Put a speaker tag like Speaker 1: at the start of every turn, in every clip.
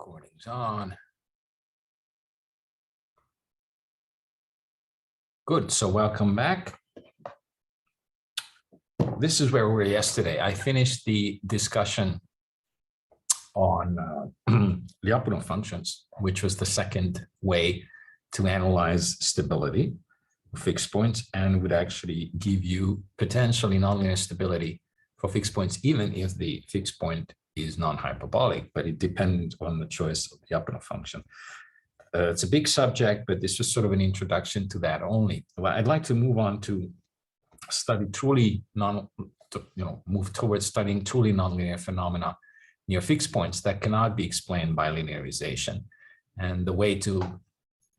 Speaker 1: Recording's on. Good, so welcome back. This is where we were yesterday. I finished the discussion on Lyapunov functions, which was the second way to analyze stability of fixed points and would actually give you potentially nonlinear stability for fixed points, even if the fixed point is non-hyperbolic, but it depends on the choice of the Lyapunov function. It's a big subject, but this was sort of an introduction to that only. Well, I'd like to move on to study truly move towards studying truly nonlinear phenomena near fixed points that cannot be explained by linearization. And the way to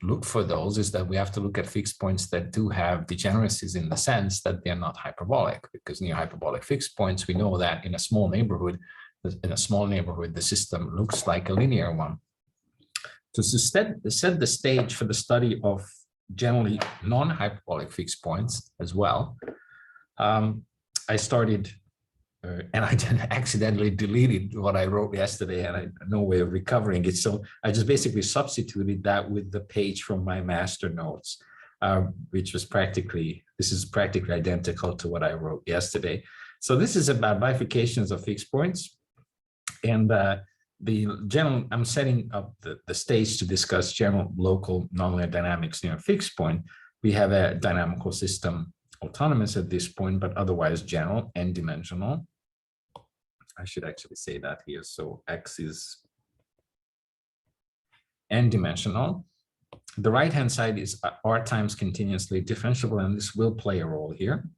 Speaker 1: look for those is that we have to look at fixed points that do have degeneracies in the sense that they're not hyperbolic, because near hyperbolic fixed points, we know that in a small neighborhood, the system looks like a linear one. To set the stage for the study of generally non-hyperbolic fixed points as well, I started, and I accidentally deleted what I wrote yesterday, and I had no way of recovering it. So I just basically substituted that with the page from my master notes, which was this is practically identical to what I wrote yesterday. So this is about bifurcations of fixed points. And I'm setting up the stage to discuss general local nonlinear dynamics near a fixed point. We have a dynamical system autonomous at this point, but otherwise general, n-dimensional. I should actually say that here. So X is n-dimensional. The right-hand side is R times continuously differentiable, and this will play a role here.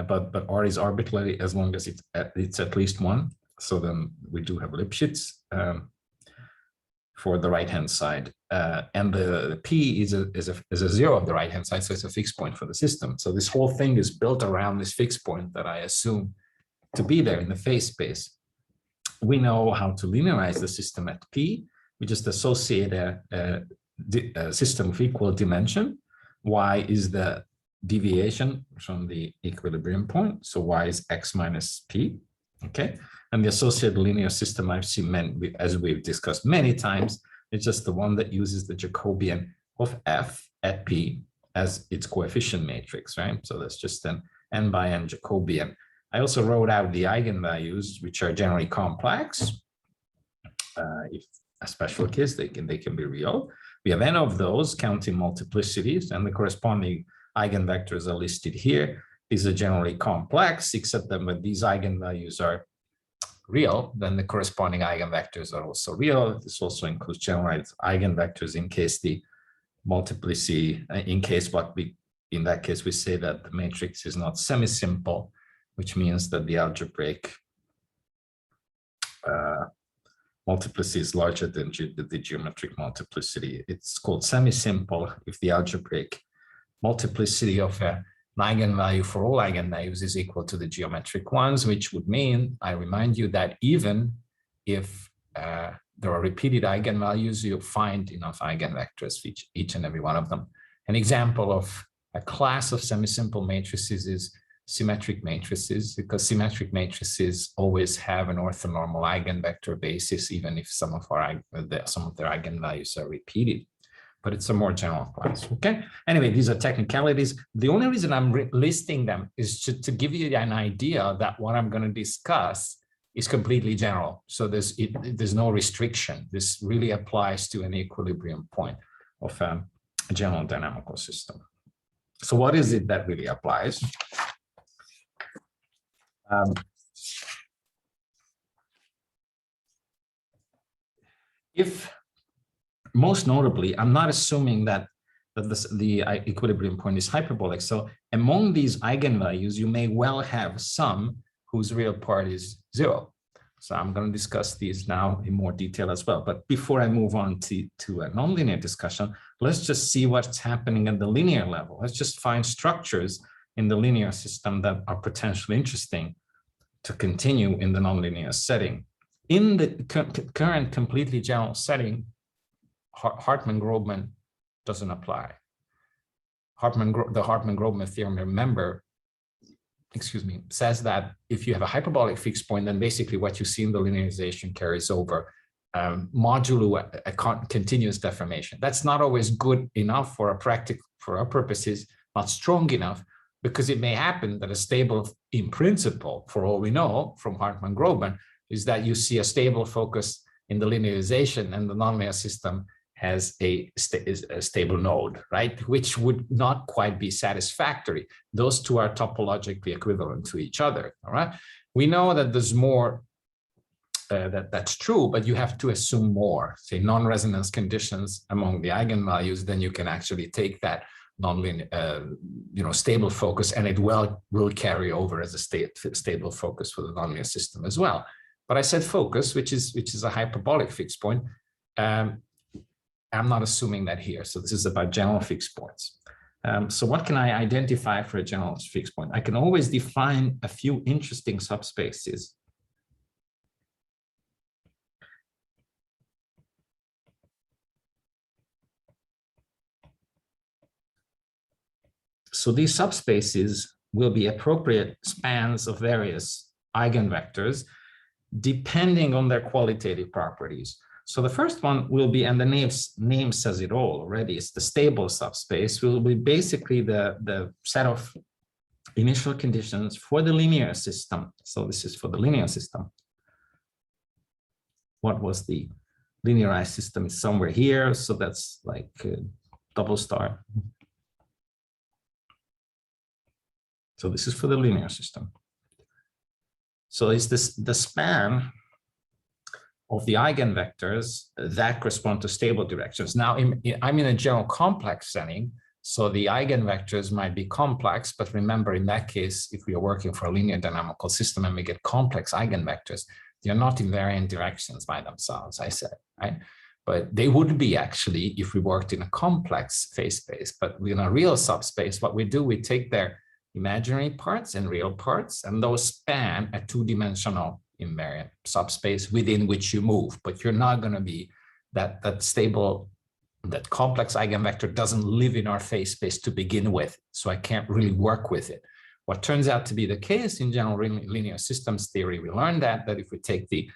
Speaker 1: But R is arbitrary as long as it's at least one. So then we do have Lipschitz for the right-hand side, and the P is a zero of the right-hand side, so it's a fixed point for the system. So this whole thing is built around this fixed point that I assume to be there in the phase space. We know how to linearize the system at P. We just associate a system of equal dimension. Y is the deviation from the equilibrium point, so Y is X minus P. Okay, and the associated linear system I've seen, as we've discussed many times, it's just the one that uses the Jacobian of F at P as its coefficient matrix, right? So that's just an n by n Jacobian. I also wrote out the eigenvalues, which are generally complex. If a special case, they can be real. We have n of those counting multiplicities, and the corresponding eigenvectors are listed here. These are generally complex, except that when these eigenvalues are real, then the corresponding eigenvectors are also real. This also includes generalized eigenvectors in case the multiplicity, in that case, we say that the matrix is not semi-simple, which means that the algebraic multiplicity is larger than the geometric multiplicity. It's called semi-simple if the algebraic multiplicity of an eigenvalue for all eigenvalues is equal to the geometric ones, which would mean, I remind you, that even if there are repeated eigenvalues, you'll find enough eigenvectors for each and every one of them. An example of a class of semi-simple matrices is symmetric matrices, because symmetric matrices always have an orthonormal eigenvector basis, even if some of their eigenvalues are repeated. But it's a more general class, okay? Anyway, these are technicalities. The only reason I'm listing them is to give you an idea that what I'm going to discuss is completely general. So there's no restriction. This really applies to an equilibrium point of a general dynamical system. So what is it that really applies? Most notably, I'm not assuming that the equilibrium point is hyperbolic. So among these eigenvalues, you may well have some whose real part is zero. So I'm going to discuss these now in more detail as well. But before I move on to a nonlinear discussion, let's just see what's happening at the linear level. Let's just find structures in the linear system that are potentially interesting to continue in the nonlinear setting. In the current completely general setting, Hartman-Grobman doesn't apply. The Hartman-Grobman theorem, remember, says that if you have a hyperbolic fixed point, then basically what you see in the linearization carries over modulo a continuous deformation. That's not always good enough for our purposes, not strong enough, because it may happen that a stable, in principle, for all we know from Hartmann-Grobman, is that you see a stable focus in the linearization and the nonlinear system has a stable node, right? Which would not quite be satisfactory. Those two are topologically equivalent to each other, all right? We know that there's more, that's true, but you have to assume more, say non-resonance conditions among the eigenvalues, then you can actually take that nonlinear, stable focus, and it will carry over as a stable focus for the nonlinear system as well. But I said focus, which is a hyperbolic fixed point. I'm not assuming that here. So this is about general fixed points. So what can I identify for a general fixed point? I can always define a few interesting subspaces. So these subspaces will be appropriate spans of various eigenvectors depending on their qualitative properties. So the first one will be, and the name says it all already, it's the stable subspace, will be basically the set of initial conditions for the linear system. So this is for the linear system. What was the linearized system? It's somewhere here. So that's like double star. So this is for the linear system. So it's the span of the eigenvectors that correspond to stable directions. Now, I'm in a general complex setting, so the eigenvectors might be complex, but remember, in that case, if we are working for a linear dynamical system and we get complex eigenvectors, they are not invariant directions by themselves, I said, right? But they would be actually if we worked in a complex phase space. But in a real subspace, what we do, we take their imaginary parts and real parts, and those span a two-dimensional invariant subspace within which you move. But you're not going to be that stable, that complex eigenvector doesn't live in our phase space to begin with, so I can't really work with it. What turns out to be the case in general linear systems theory, we learned that if we take the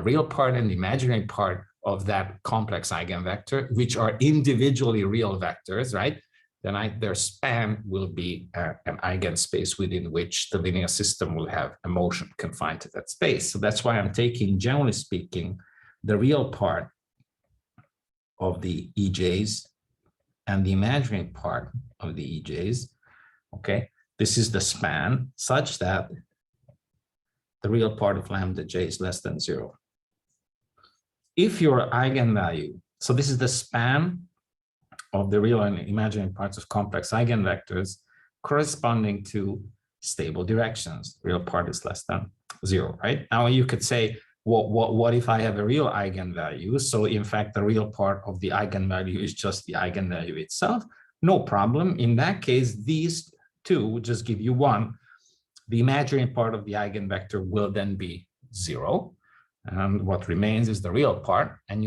Speaker 1: real part and the imaginary part of that complex eigenvector, which are individually real vectors, right? Then their span will be an eigenspace within which the linear system will have a motion confined to that space. So that's why I'm taking, generally speaking, the real part of the EJs and the imaginary part of the EJs. Okay, this is the span such that the real part of lambda j is less than 0. If your eigenvalue, so this is the span of the real and imaginary parts of complex eigenvectors corresponding to stable directions. Real part is less than 0, right? Now you could say, what if I have a real eigenvalue? So in fact, the real part of the eigenvalue is just the eigenvalue itself. No problem. In that case, these two would just give you 1. The imaginary part of the eigenvector will then be 0. And what remains is the real part. And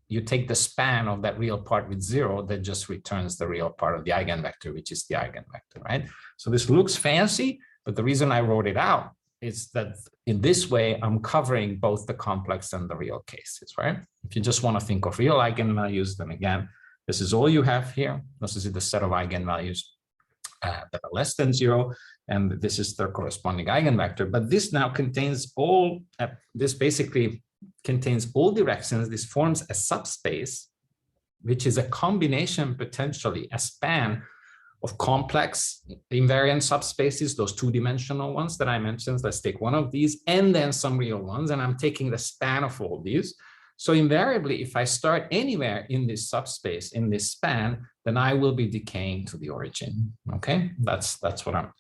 Speaker 1: you take the span of that real part with 0, that just returns the real part of the eigenvector, which is the eigenvector, right? So this looks fancy, but the reason I wrote it out is that in this way, I'm covering both the complex and the real cases, right? If you just want to think of real eigenvalues, then again, this is all you have here. This is the set of eigenvalues that are less than 0, and this is the corresponding eigenvector. But this now contains all, this basically contains all directions. This forms a subspace, which is a combination, potentially a span of complex invariant subspaces, those two-dimensional ones that I mentioned. Let's take one of these and then some real ones, and I'm taking the span of all these. So invariably, if I start anywhere in this subspace, in this span, then I will be decaying to the origin. Okay, that's what I'm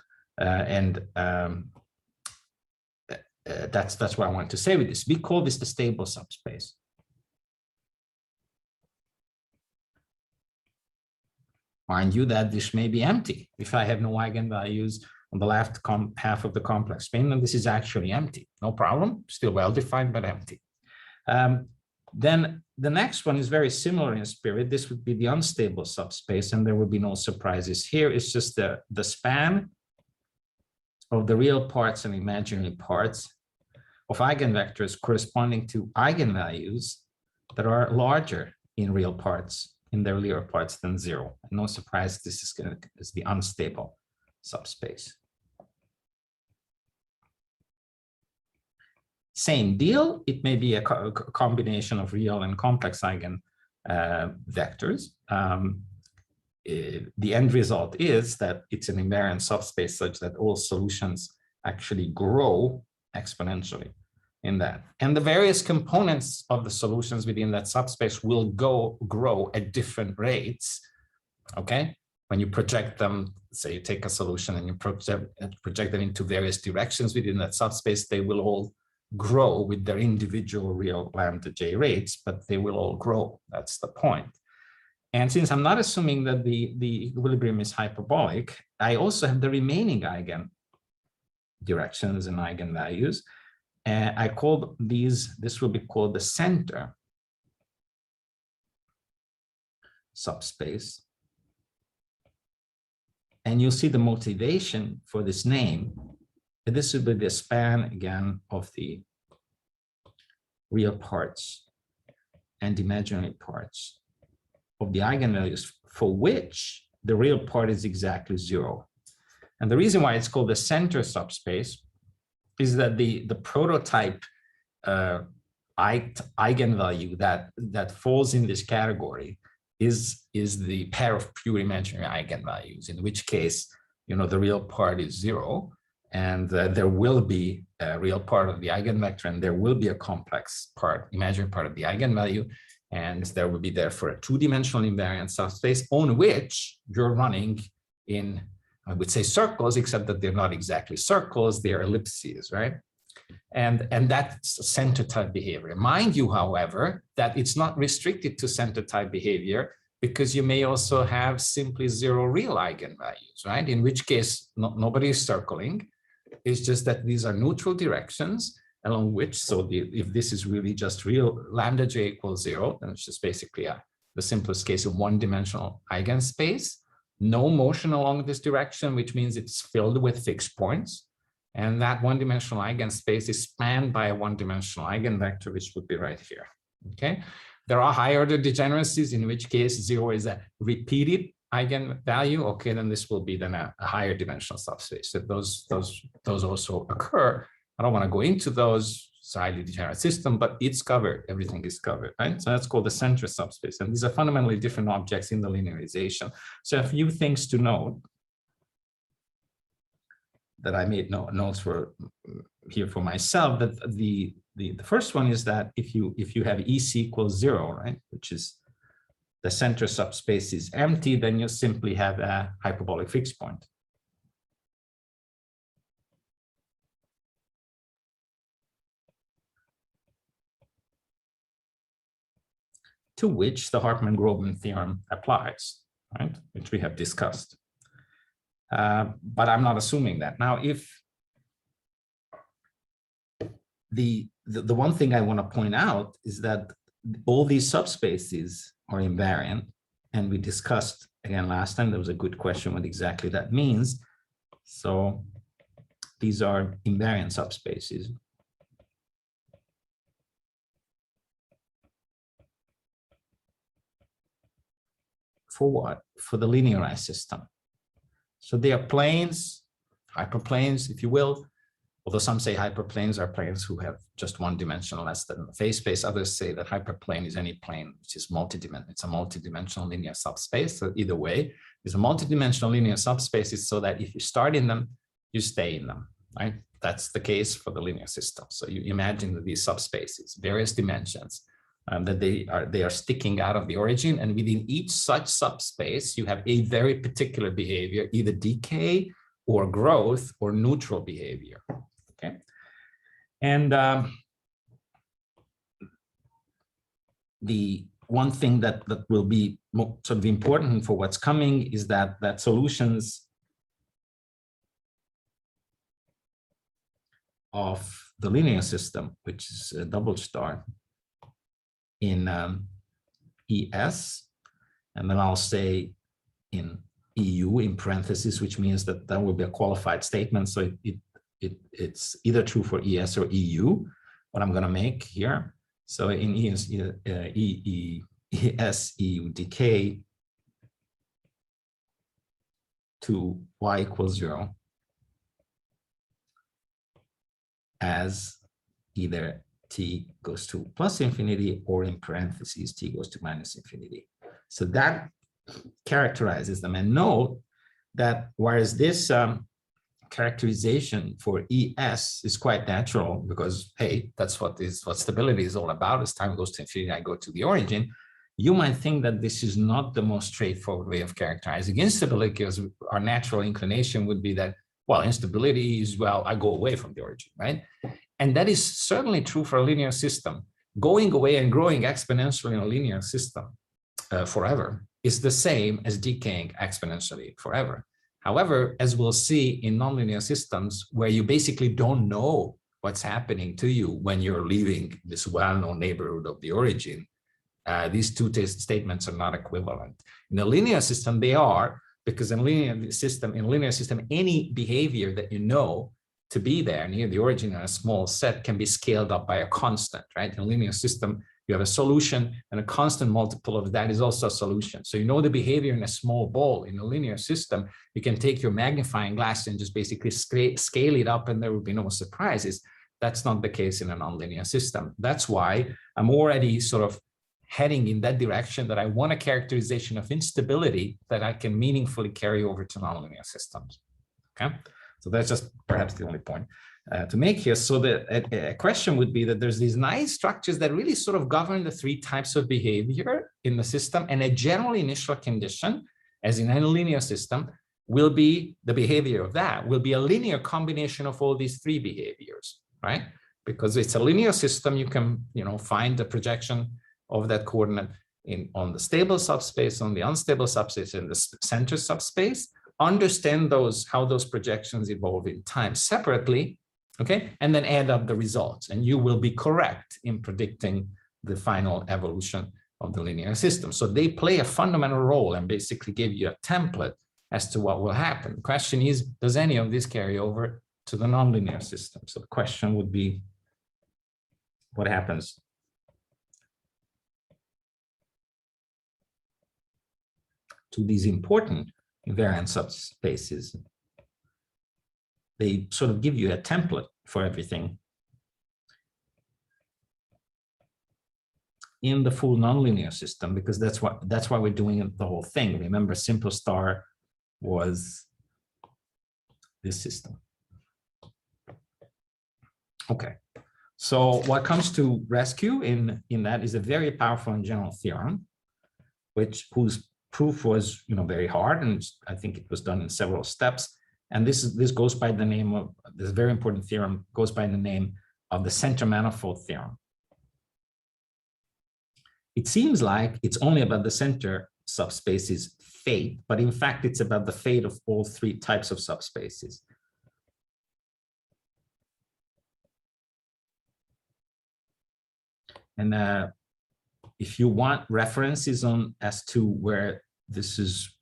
Speaker 1: that's what I want to say with this. We call this the stable subspace. Mind you that this may be empty if I have no eigenvalues on the left half of the complex spin, and this is actually empty. No problem, still well-defined, but empty. Then the next one is very similar in spirit. This would be the unstable subspace, and there would be no surprises here. It's just the span of the real parts and imaginary parts of eigenvectors corresponding to eigenvalues that are larger in real parts, in their real parts than 0. And no surprise, this is the unstable subspace. Same deal, it may be a combination of real and complex eigenvectors. The end result is that it's an invariant subspace such that all solutions actually grow exponentially in that. And the various components of the solutions within that subspace will grow at different rates, okay? When you project them, say you take a solution and you project them into various directions within that subspace, they will all grow with their individual real lambda j rates, but they will all grow. That's the point. And since I'm not assuming that the equilibrium is hyperbolic, I also have the remaining eigen directions and eigenvalues. And I call this will be called the center subspace. And you'll see the motivation for this name. This will be the span again of the real parts and imaginary parts of the eigenvalues for which the real part is exactly 0. And the reason why it's called the center subspace is that the prototype eigenvalue that falls in this category is the pair of pure imaginary eigenvalues, in which case, the real part is 0, and there will be a real part of the eigenvector, and there will be a complex part, imaginary part of the eigenvalue, and there will be therefore a two-dimensional invariant subspace on which you're running in, I would say, circles, except that they're not exactly circles, they're ellipses, right? And that's center type behavior. Mind you, however, that it's not restricted to center type behavior, because you may also have simply 0 real eigenvalues, right? In which case, nobody is circling. It's just that these are neutral directions along which, so if this is really just real lambda j equals 0, then it's just basically the simplest case of one-dimensional eigenspace. No motion along this direction, which means it's filled with fixed points. And that one-dimensional eigenspace is spanned by a one-dimensional eigenvector, which would be right here, okay? There are higher-order degeneracies, in which case 0 is a repeated eigenvalue, okay, then this will be then a higher dimensional subspace. So those also occur. I don't want to go into those, it's a highly degenerate system, but it's covered, everything is covered, right? So that's called the center subspace. And these are fundamentally different objects in the linearization. So a few things to note that I made notes for here for myself, that the first one is that if you have EC equals 0, right, which is the center subspace is empty, then you simply have a hyperbolic fixed point. To which the Hartmann-Grobman theorem applies, right, which we have discussed. But I'm not assuming that. Now, if the one thing I want to point out is that all these subspaces are invariant, and we discussed again last time, there was a good question what exactly that means. So these are invariant subspaces. For what? For the linearized system. So they are planes, hyperplanes, if you will, although some say hyperplanes are planes who have just one dimension less than the phase space. Others say that hyperplane is any plane which is multidimensional. It's a multidimensional linear subspace. So either way, it's a multidimensional linear subspace is so that if you start in them, you stay in them, right? That's the case for the linear system. So you imagine that these subspaces, various dimensions, that they are sticking out of the origin, and within each such subspace, you have a very particular behavior, either decay or growth or neutral behavior. Okay, and the one thing that will be sort of important for what's coming is that solutions of the linear system, which is a double star, in ES, and then I'll say in EU in parentheses, which means that will be a qualified statement. So it's either true for ES or EU. what I'm going to make here. So in ES would decay to y equals 0 as either t goes to plus infinity or in parentheses t goes to minus infinity. So that characterizes them. And note that whereas this characterization for ES is quite natural because, hey, that's what stability is all about. As time goes to infinity, I go to the origin. You might think that this is not the most straightforward way of characterizing instability, because our natural inclination would be that, well, instability is, well, I go away from the origin, right? And that is certainly true for a linear system. Going away and growing exponentially in a linear system forever is the same as decaying exponentially forever. However, as we'll see in nonlinear systems, where you basically don't know what's happening to you when you're leaving this well-known neighborhood of the origin, these two statements are not equivalent. In a linear system, they are, because in a linear system, any behavior that you know to be there near the origin in a small set can be scaled up by a constant, right? In a linear system, you have a solution, and a constant multiple of that is also a solution. So you know the behavior in a small ball. In a linear system, you can take your magnifying glass and just basically scale it up, and there will be no surprises. That's not the case in a nonlinear system. That's why I'm already sort of heading in that direction, that I want a characterization of instability that I can meaningfully carry over to nonlinear systems. Okay, so that's just perhaps the only point to make here. So a question would be that there's these nice structures that really sort of govern the three types of behavior in the system, and a general initial condition, as in any linear system, will be the behavior of that, will be a linear combination of all these three behaviors, right? Because it's a linear system, you can, find the projection of that coordinate on the stable subspace, on the unstable subspace, and the center subspace, understand how those projections evolve in time separately, okay, and then add up the results, and you will be correct in predicting the final evolution of the linear system. So they play a fundamental role and basically give you a template as to what will happen. The question is, does any of this carry over to the nonlinear system? So the question would be, what happens to these important invariant subspaces? They sort of give you a template for everything in the full nonlinear system, because that's why we're doing the whole thing. Remember, simple star was this system. Okay, so what comes to rescue in that is a very powerful and general theorem, whose proof was very hard, and I think it was done in several steps. And this goes by the name of, this very important theorem goes by the name of the center manifold theorem. It seems like it's only about the center subspace's fate, but in fact, it's about the fate of all three types of subspaces. And if you want references as to where this is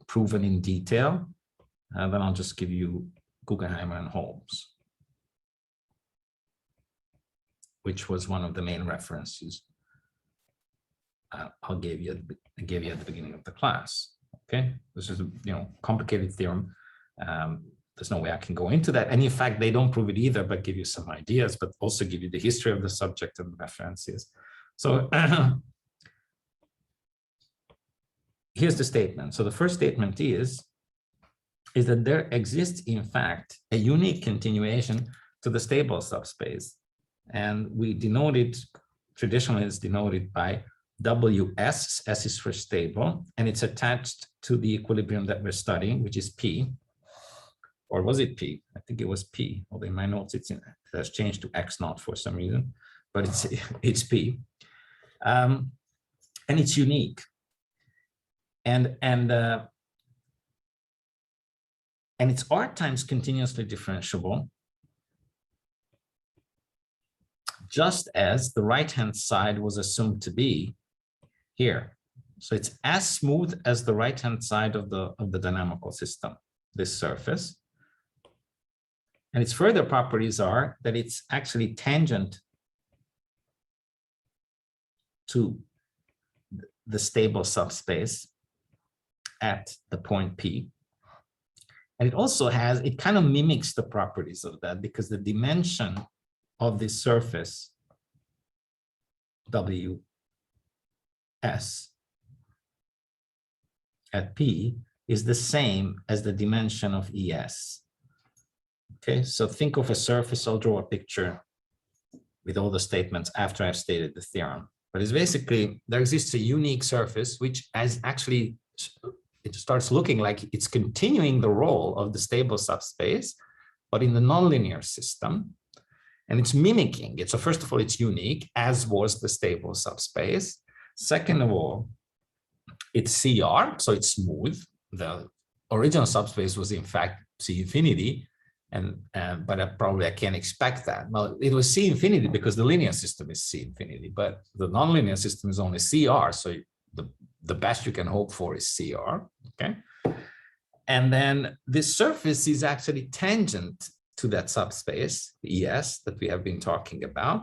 Speaker 1: proven in detail, then I'll just give you Guggenheimer and Holmes, which was one of the main references I gave you at the beginning of the class. Okay, this is a complicated theorem. There's no way I can go into that, and in fact, they don't prove it either, but give you some ideas, but also give you the history of the subject and the references. So here's the statement. So the first statement is that there exists, in fact, a unique continuation to the stable subspace. And we denote it, traditionally it's denoted by WS, S is for stable, and it's attached to the equilibrium that we're studying, which is P. Or was it P? I think it was P. Although in my notes, it has changed to X naught for some reason, but it's P. And it's unique. And it's R times continuously differentiable, just as the right-hand side was assumed to be here. So it's as smooth as the right-hand side of the dynamical system, this surface. And its further properties are that it's actually tangent to the stable subspace at the point P. And it also has, it kind of mimics the properties of that, because the dimension of this surface WS at P is the same as the dimension of ES. Okay, so think of a surface. I'll draw a picture with all the statements after I've stated the theorem. But it's basically, there exists a unique surface which as actually, it starts looking like it's continuing the role of the stable subspace, but in the nonlinear system. And it's mimicking it. So first of all, it's unique, as was the stable subspace. Second of all, it's CR, so it's smooth. The original subspace was in fact C infinity, but probably I can't expect that. Well, it was C infinity because the linear system is C infinity, but the nonlinear system is only CR, so the best you can hope for is CR, okay? And then this surface is actually tangent to that subspace, ES, that we have been talking about.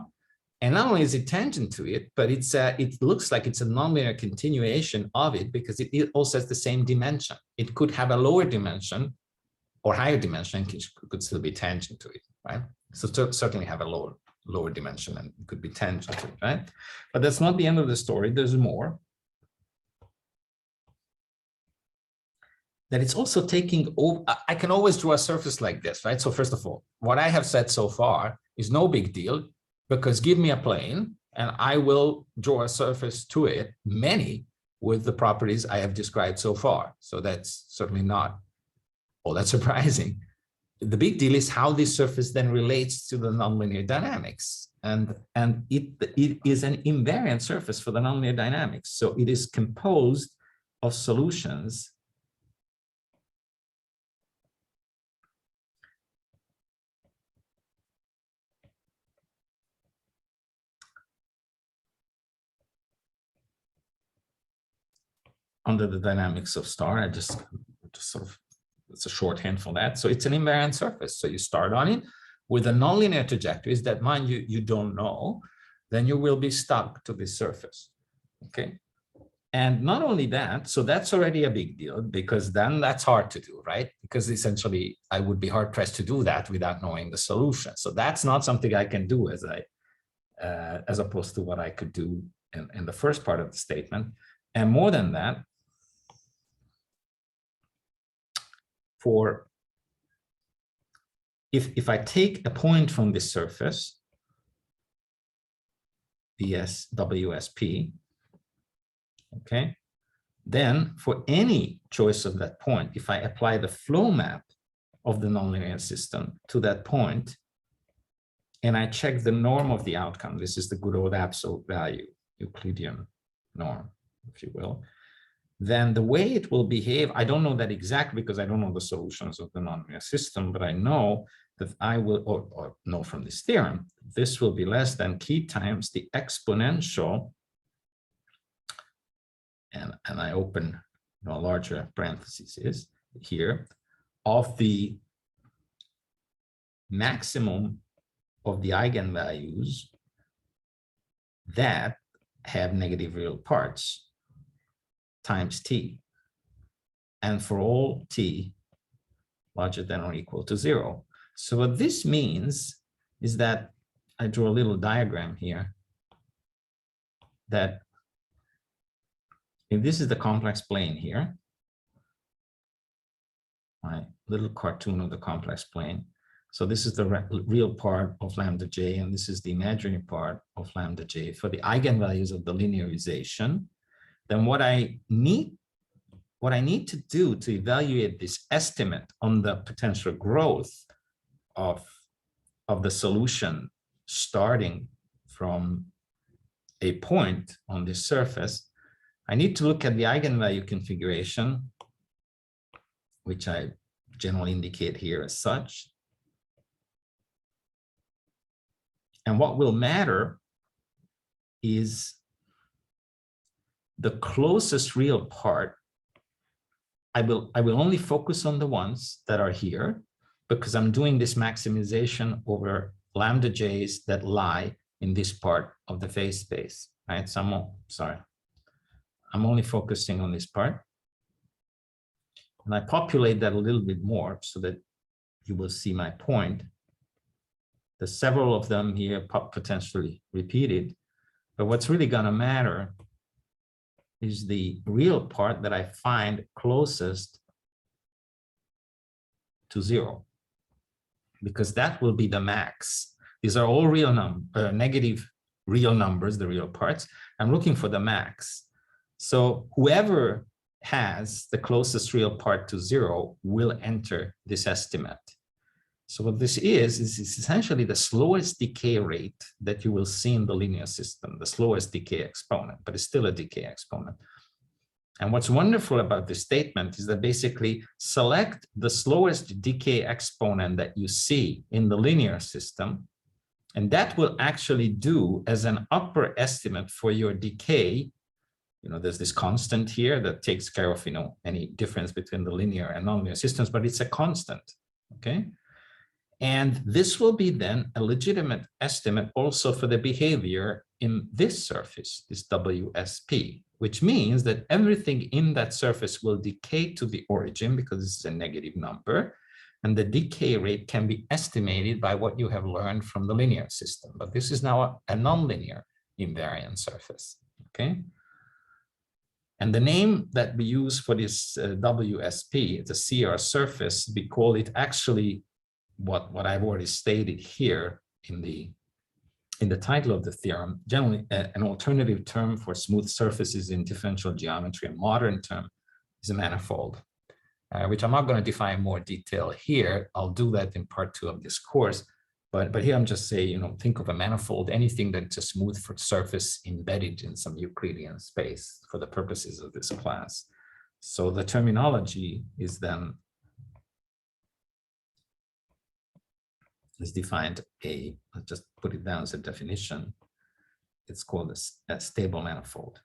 Speaker 1: And not only is it tangent to it, but it looks like it's a nonlinear continuation of it, because it also has the same dimension. It could have a lower dimension or higher dimension, which could still be tangent to it, right? So certainly have a lower dimension and could be tangent to it, right? But that's not the end of the story. There's more. That it's also taking over. I can always draw a surface like this, right? So first of all, what I have said so far is no big deal, because give me a plane and I will draw a surface to it, many with the properties I have described so far. So that's certainly not all that surprising. The big deal is how this surface then relates to the nonlinear dynamics. And it is an invariant surface for the nonlinear dynamics. So it is composed of solutions under the dynamics of star. I just sort of, it's a shorthand for that. So it's an invariant surface. So you start on it with a nonlinear trajectories that, mind you, you don't know, then you will be stuck to this surface, okay? And not only that, so that's already a big deal, because then that's hard to do, right? Because essentially I would be hard pressed to do that without knowing the solution. So that's not something I can do as opposed to what I could do in the first part of the statement. And more than that, if I take a point from this surface, WSP, okay, then for any choice of that point, if I apply the flow map of the nonlinear system to that point, and I check the norm of the outcome, this is the good old absolute value, Euclidean norm, if you will, then the way it will behave, I don't know that exactly because I don't know the solutions of the nonlinear system, but I know that I will, or know from this theorem, this will be less than k times the exponential, and I open a larger parentheses here, of the maximum of the eigenvalues that have negative real parts times t, and for all t larger than or equal to 0. So what this means is that I draw a little diagram here, that if this is the complex plane here, my little cartoon of the complex plane. So this is the real part of lambda j, and this is the imaginary part of lambda j for the eigenvalues of the linearization. Then what I need to do to evaluate this estimate on the potential growth of the solution starting from a point on this surface, I need to look at the eigenvalue configuration, which I generally indicate here as such. And what will matter is the closest real part. I will only focus on the ones that are here, because I'm doing this maximization over lambda j's that lie in this part of the phase space, right? So I'm only focusing on this part. And I populate that a little bit more so that you will see my point. There's several of them here potentially repeated, but what's really going to matter is the real part that I find closest to 0, because that will be the max. These are all real negative real numbers, the real parts. I'm looking for the max. So whoever has the closest real part to 0 will enter this estimate. So what this is essentially the slowest decay rate that you will see in the linear system, the slowest decay exponent, but it's still a decay exponent. And what's wonderful about this statement is that basically select the slowest decay exponent that you see in the linear system, and that will actually do as an upper estimate for your decay. You know, there's this constant here that takes care of, you know, any difference between the linear and nonlinear systems, but it's a constant, okay? And this will be then a legitimate estimate also for the behavior in this surface, this WSP, which means that everything in that surface will decay to the origin because this is a negative number. And the decay rate can be estimated by what you have learned from the linear system. But this is now a nonlinear invariant surface, okay? And the name that we use for this WSP, the CR surface, we call it actually what I've already stated here in the title of the theorem, generally an alternative term for smooth surfaces in differential geometry, a modern term is a manifold, which I'm not going to define in more detail here. I'll do that in part 2 of this course. But here I'm just saying, you know, think of a manifold, anything that's a smooth surface embedded in some Euclidean space for the purposes of this class. So the terminology is then is defined I'll just put it down as a definition. It's called a stable manifold.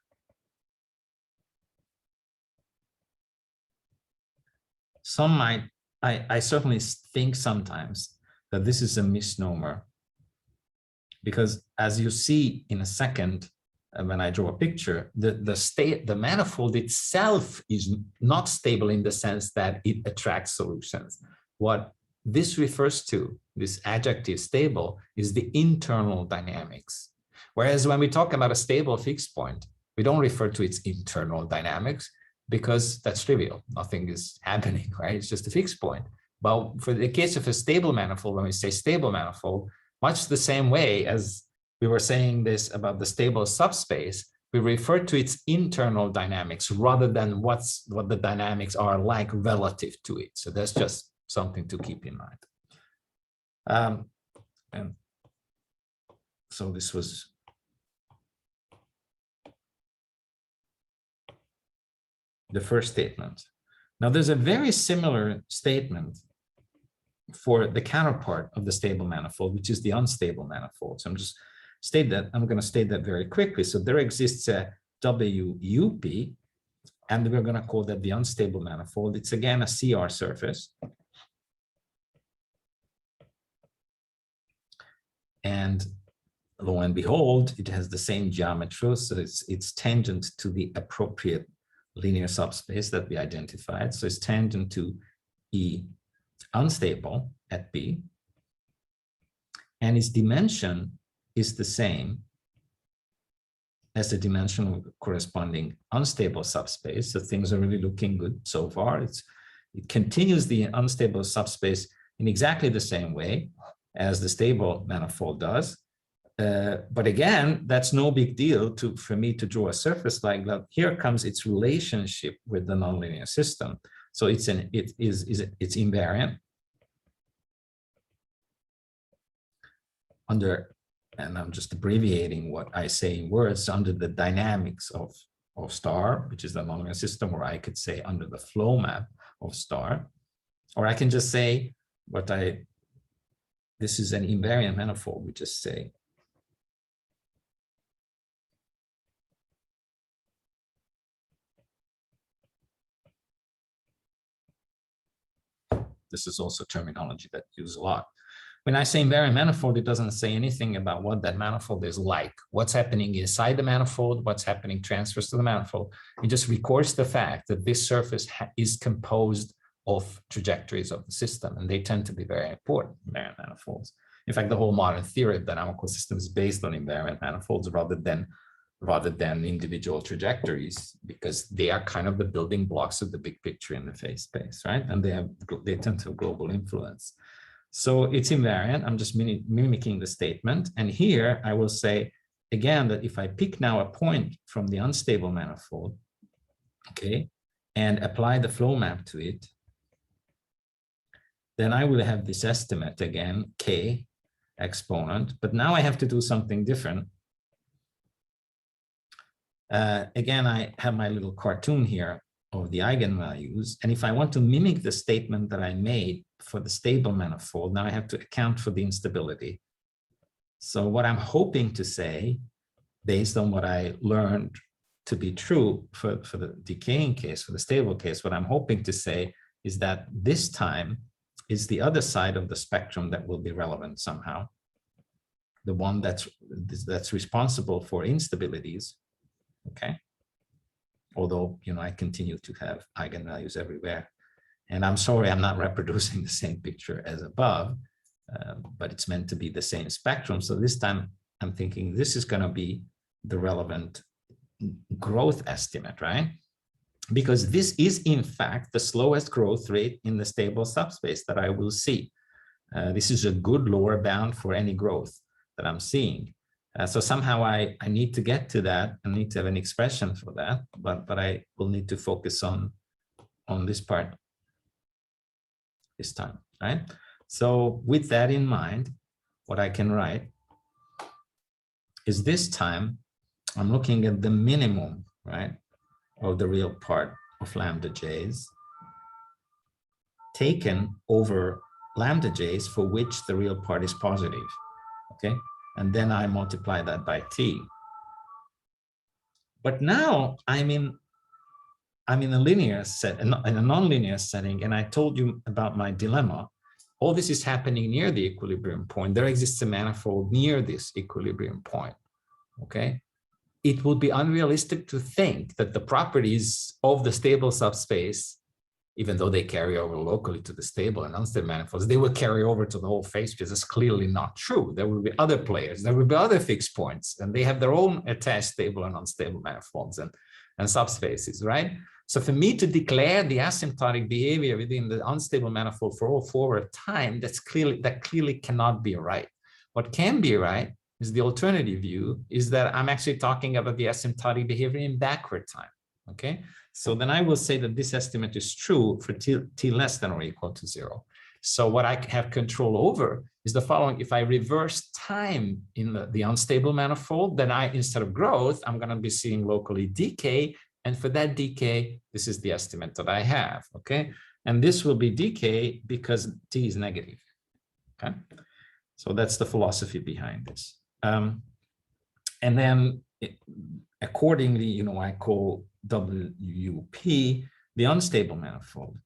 Speaker 1: Some might, I certainly think sometimes that this is a misnomer, because as you see in a second, when I draw a picture, the manifold itself is not stable in the sense that it attracts solutions. What this refers to, this adjective stable, is the internal dynamics. Whereas when we talk about a stable fixed point, we don't refer to its internal dynamics because that's trivial. Nothing is happening, right? It's just a fixed point. But for the case of a stable manifold, when we say stable manifold, much the same way as we were saying this about the stable subspace, we refer to its internal dynamics rather than what the dynamics are like relative to it. So that's just something to keep in mind. And so this was the first statement. Now there's a very similar statement for the counterpart of the stable manifold, which is the unstable manifold. So I'm going to state that very quickly. So there exists a WUP, and we're going to call that the unstable manifold. It's again a CR surface. And lo and behold, it has the same geometry. So it's tangent to the appropriate linear subspace that we identified. So it's tangent to E unstable at B, and its dimension is the same as the dimension of the corresponding unstable subspace. So things are really looking good so far. It continues the unstable subspace in exactly the same way as the stable manifold does. But again, that's no big deal for me to draw a surface like that. Here comes its relationship with the nonlinear system. So it's invariant under, and I'm just abbreviating what I say in words, under the dynamics of star, which is the nonlinear system, or I could say under the flow map of star, or I can just say this is an invariant manifold, we just say this is also terminology that used a lot. When I say invariant manifold, it doesn't say anything about what that manifold is like, what's happening inside the manifold, what's happening transverse to the manifold. It just records the fact that this surface is composed of trajectories of the system, and they tend to be very important, invariant manifolds. In fact, the whole modern theory of dynamical systems is based on invariant manifolds rather than individual trajectories, because they are kind of the building blocks of the big picture in the phase space, right? And they tend to have global influence. So it's invariant. I'm just mimicking the statement. And here I will say again that if I pick now a point from the unstable manifold, okay, and apply the flow map to it, then I will have this estimate again, K exponent, but now I have to do something different. Again, I have my little cartoon here of the eigenvalues. And if I want to mimic the statement that I made for the stable manifold, now I have to account for the instability. So what I'm hoping to say, based on what I learned to be true for the decaying case, for the stable case, what I'm hoping to say is that this time is the other side of the spectrum that will be relevant somehow. The one that's responsible for instabilities, okay? Although, you know, I continue to have eigenvalues everywhere. And I'm sorry, I'm not reproducing the same picture as above, but it's meant to be the same spectrum. So this time I'm thinking this is going to be the relevant growth estimate, right? Because this is, in fact, the slowest growth rate in the stable subspace that I will see. This is a good lower bound for any growth that I'm seeing. So somehow I need to get to that. I need to have an expression for that, but I will need to focus on this part this time, right? So with that in mind, what I can write is this time I'm looking at the minimum, right, of the real part of lambda j's taken over lambda j's for which the real part is positive, okay? And then I multiply that by t. But now I'm in a linear set, in a nonlinear setting, and I told you about my dilemma. All this is happening near the equilibrium point. There exists a manifold near this equilibrium point, okay? It would be unrealistic to think that the properties of the stable subspace, even though they carry over locally to the stable and unstable manifolds, they will carry over to the whole phase space. That's clearly not true. There will be other players, there will be other fixed points, and they have their own attached stable and unstable manifolds and subspaces, right? So for me to declare the asymptotic behavior within the unstable manifold for all forward time, that clearly cannot be right. What can be right is the alternative view, is that I'm actually talking about the asymptotic behavior in backward time, okay? So then I will say that this estimate is true for t less than or equal to 0. So what I have control over is the following. If I reverse time in the unstable manifold, then instead of growth, I'm going to be seeing locally decay. And for that decay, this is the estimate that I have, okay? And this will be decay because t is negative, okay? So that's the philosophy behind this. And then accordingly, you know, I call WP the unstable manifold.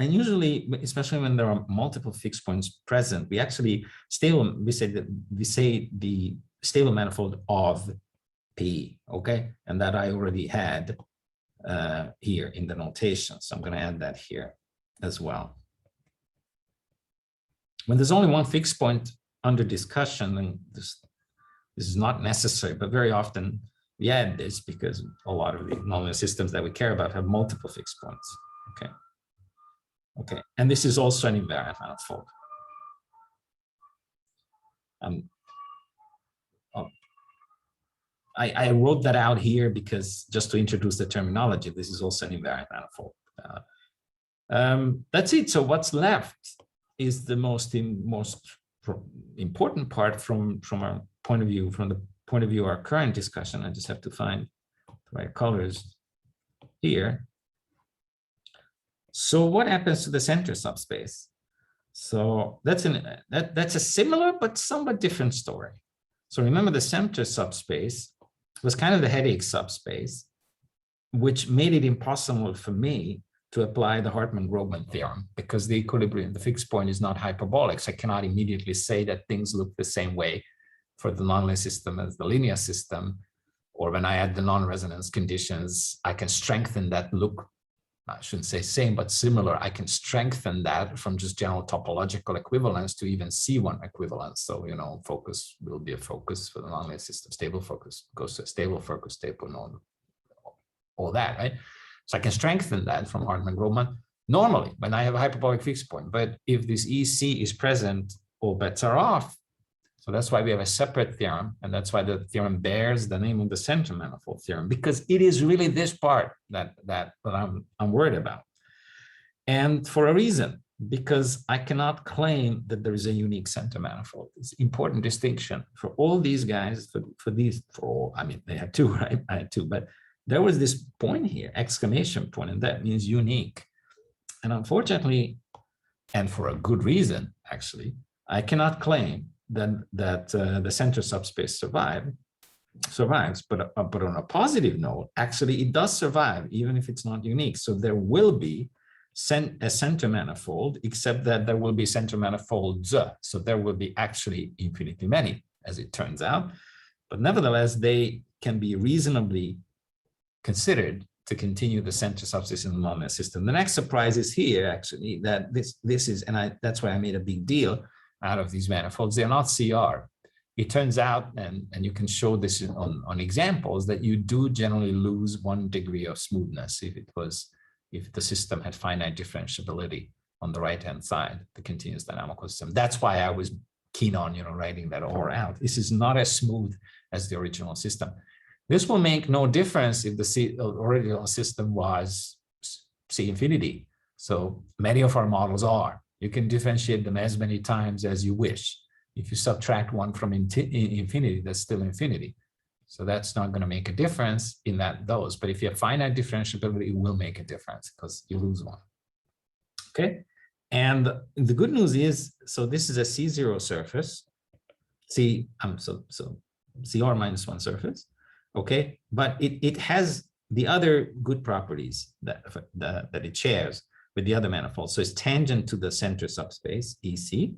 Speaker 1: And usually, especially when there are multiple fixed points present, we actually we say the stable manifold of P, okay? And that I already had here in the notation. So I'm going to add that here as well. When there's only one fixed point under discussion, and this is not necessary, but very often we add this because a lot of the nonlinear systems that we care about have multiple fixed points, okay? Okay, and this is also an invariant manifold. I wrote that out here because just to introduce the terminology, this is also an invariant manifold. That's it. So what's left is the most important part from our point of view, from the point of view of our current discussion. I just have to find the right colors here. So what happens to the center subspace? So that's a similar but somewhat different story. So remember, the center subspace was kind of the headache subspace. which made it impossible for me to apply the Hartman-Grobman theorem, because the equilibrium, the fixed point, is not hyperbolic. So I cannot immediately say that things look the same way for the nonlinear system as the linear system. Or when I add the non-resonance conditions, I can strengthen that look. I shouldn't say same, but similar. I can strengthen that from just general topological equivalence to even C1 equivalence. So, you know, focus will be a focus for the nonlinear system. Stable focus goes to a stable focus, stable non, all that, right? So I can strengthen that from Hartman-Grobman normally when I have a hyperbolic fixed point. But if this EC is present, all bets are off. So that's why we have a separate theorem, and that's why the theorem bears the name of the center manifold theorem, because it is really this part that I'm worried about. And for a reason, because I cannot claim that there is a unique center manifold. It's an important distinction for all these guys, I mean, they have two, right? I had two, but there was this point here, exclamation point, and that means unique. And unfortunately, and for a good reason, actually, I cannot claim that the center subspace survives, but on a positive note, actually it does survive, even if it's not unique. So there will be a center manifold, except that there will be center manifolds. So there will be actually infinitely many, as it turns out. But nevertheless, they can be reasonably considered to continue the center subspace in the nonlinear system. The next surprise is here, actually, that this is, and that's why I made a big deal out of these manifolds. They're not CR. It turns out, and you can show this on examples, that you do generally lose 1 degree of smoothness if the system had finite differentiability on the right-hand side, the continuous dynamical system. That's why I was keen on, you know, writing that all out. This is not as smooth as the original system. This will make no difference if the original system was C infinity. So many of our models are. You can differentiate them as many times as you wish. If you subtract 1 from infinity, that's still infinity. So that's not going to make a difference in those. But if you have finite differentiability, it will make a difference because you lose 1. Okay. And the good news is, so this is a C0 surface, so CR minus 1 surface. Okay. But it has the other good properties that it shares with the other manifold. So it's tangent to the center subspace, EC,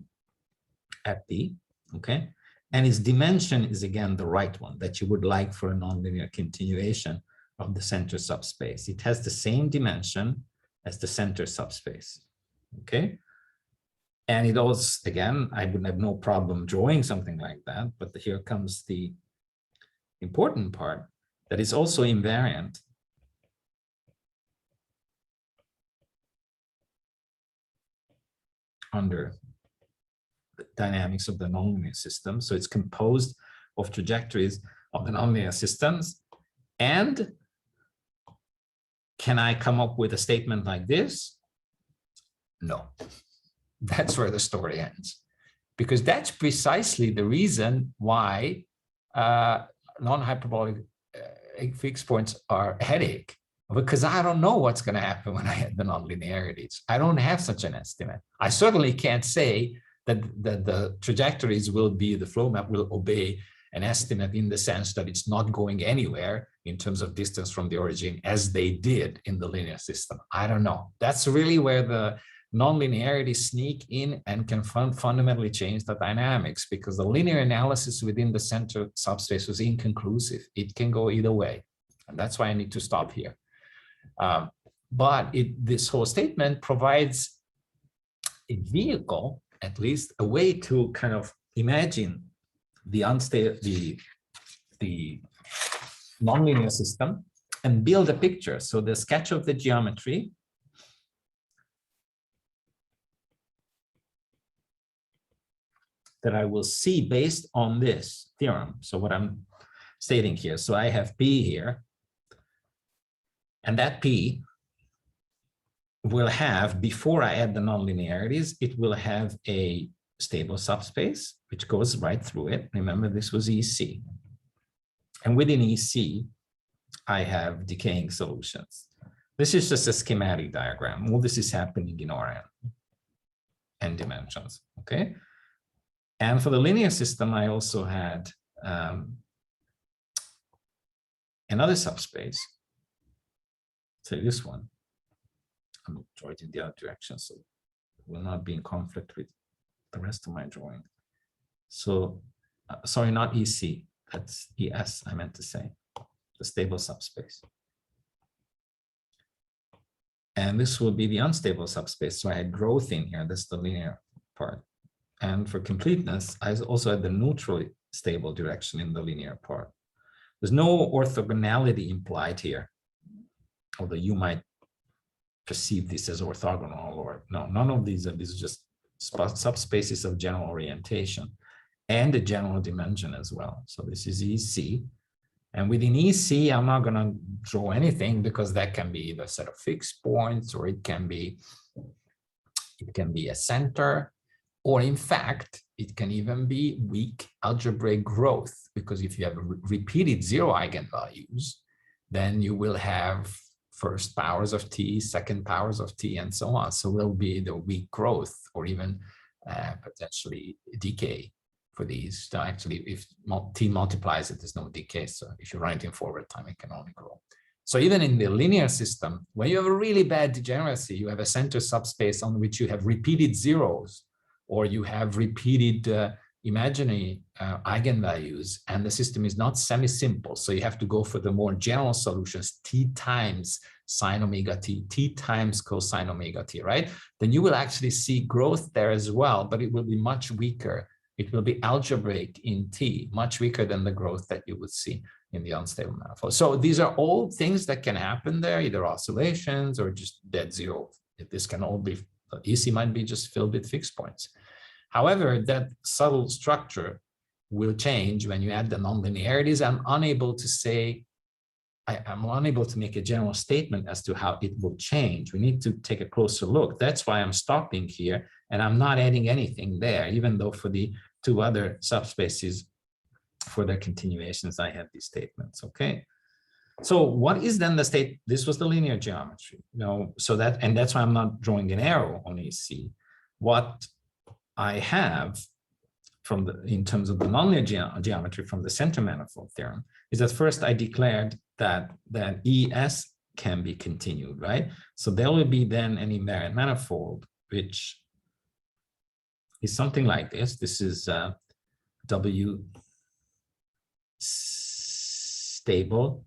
Speaker 1: at P, okay? And its dimension is, again, the right one that you would like for a nonlinear continuation of the center subspace. It has the same dimension as the center subspace, okay? And it also, again, I would have no problem drawing something like that, but here comes the important part, that is also invariant under the dynamics of the nonlinear system. So it's composed of trajectories of the nonlinear systems. And can I come up with a statement like this? No. That's where the story ends. Because that's precisely the reason why non-hyperbolic fixed points are a headache. Because I don't know what's going to happen when I add the nonlinearities. I don't have such an estimate. I certainly can't say that the trajectories will be, the flow map will obey an estimate in the sense that it's not going anywhere in terms of distance from the origin as they did in the linear system. I don't know. That's really where the nonlinearities sneak in and can fundamentally change the dynamics, because the linear analysis within the center subspace was inconclusive. It can go either way. And that's why I need to stop here. But this whole statement provides a vehicle, at least a way to kind of imagine the nonlinear system and build a picture. So the sketch of the geometry that I will see based on this theorem. So what I'm stating here, so I have P here, and that P will have, before I add the nonlinearities, it will have a stable subspace, which goes right through it. Remember, this was EC. And within EC, I have decaying solutions. This is just a schematic diagram. All this is happening in Rn and dimensions, okay? And for the linear system, I also had another subspace, say this one. I'm drawing it in the other direction, so it will not be in conflict with the rest of my drawing. So, sorry, not EC, that's ES I meant to say, the stable subspace. And this will be the unstable subspace. So I had growth in here, that's the linear part. And for completeness, I also had the neutrally stable direction in the linear part. There's no orthogonality implied here, although you might perceive this as orthogonal, or no, none of these are just subspaces of general orientation and the general dimension as well. So this is EC. And within EC, I'm not going to draw anything because that can be either a set of fixed points, or it can be a center, or in fact, it can even be weak algebraic growth, because if you have repeated zero eigenvalues, then you will have first powers of t, second powers of t, and so on. So will be the weak growth, or even potentially decay for these. So actually, if t multiplies it, there's no decay. So if you run it in forward time, it can only grow. So even in the linear system, when you have a really bad degeneracy, you have a center subspace on which you have repeated zeros, or you have repeated imaginary eigenvalues, and the system is not semi-simple. So you have to go for the more general solutions, t times sine omega t, t times cosine omega t, right? Then you will actually see growth there as well, but it will be much weaker. It will be algebraic in t, much weaker than the growth that you would see in the unstable manifold. So these are all things that can happen there, either oscillations or just dead zero. This can all be, EC might be just filled with fixed points. However, that subtle structure will change when you add the nonlinearities. I'm unable to say, I'm unable to make a general statement as to how it will change. We need to take a closer look. That's why I'm stopping here, and I'm not adding anything there, even though for the two other subspaces, for their continuations, I have these statements, okay? So what is then the state? This was the linear geometry, so that, and that's why I'm not drawing an arrow on EC. What I have from the, in terms of the nonlinear geometry from the center manifold theorem, is that first I declared that ES can be continued, right? So there will be then an invariant manifold, which is something like this. This is W stable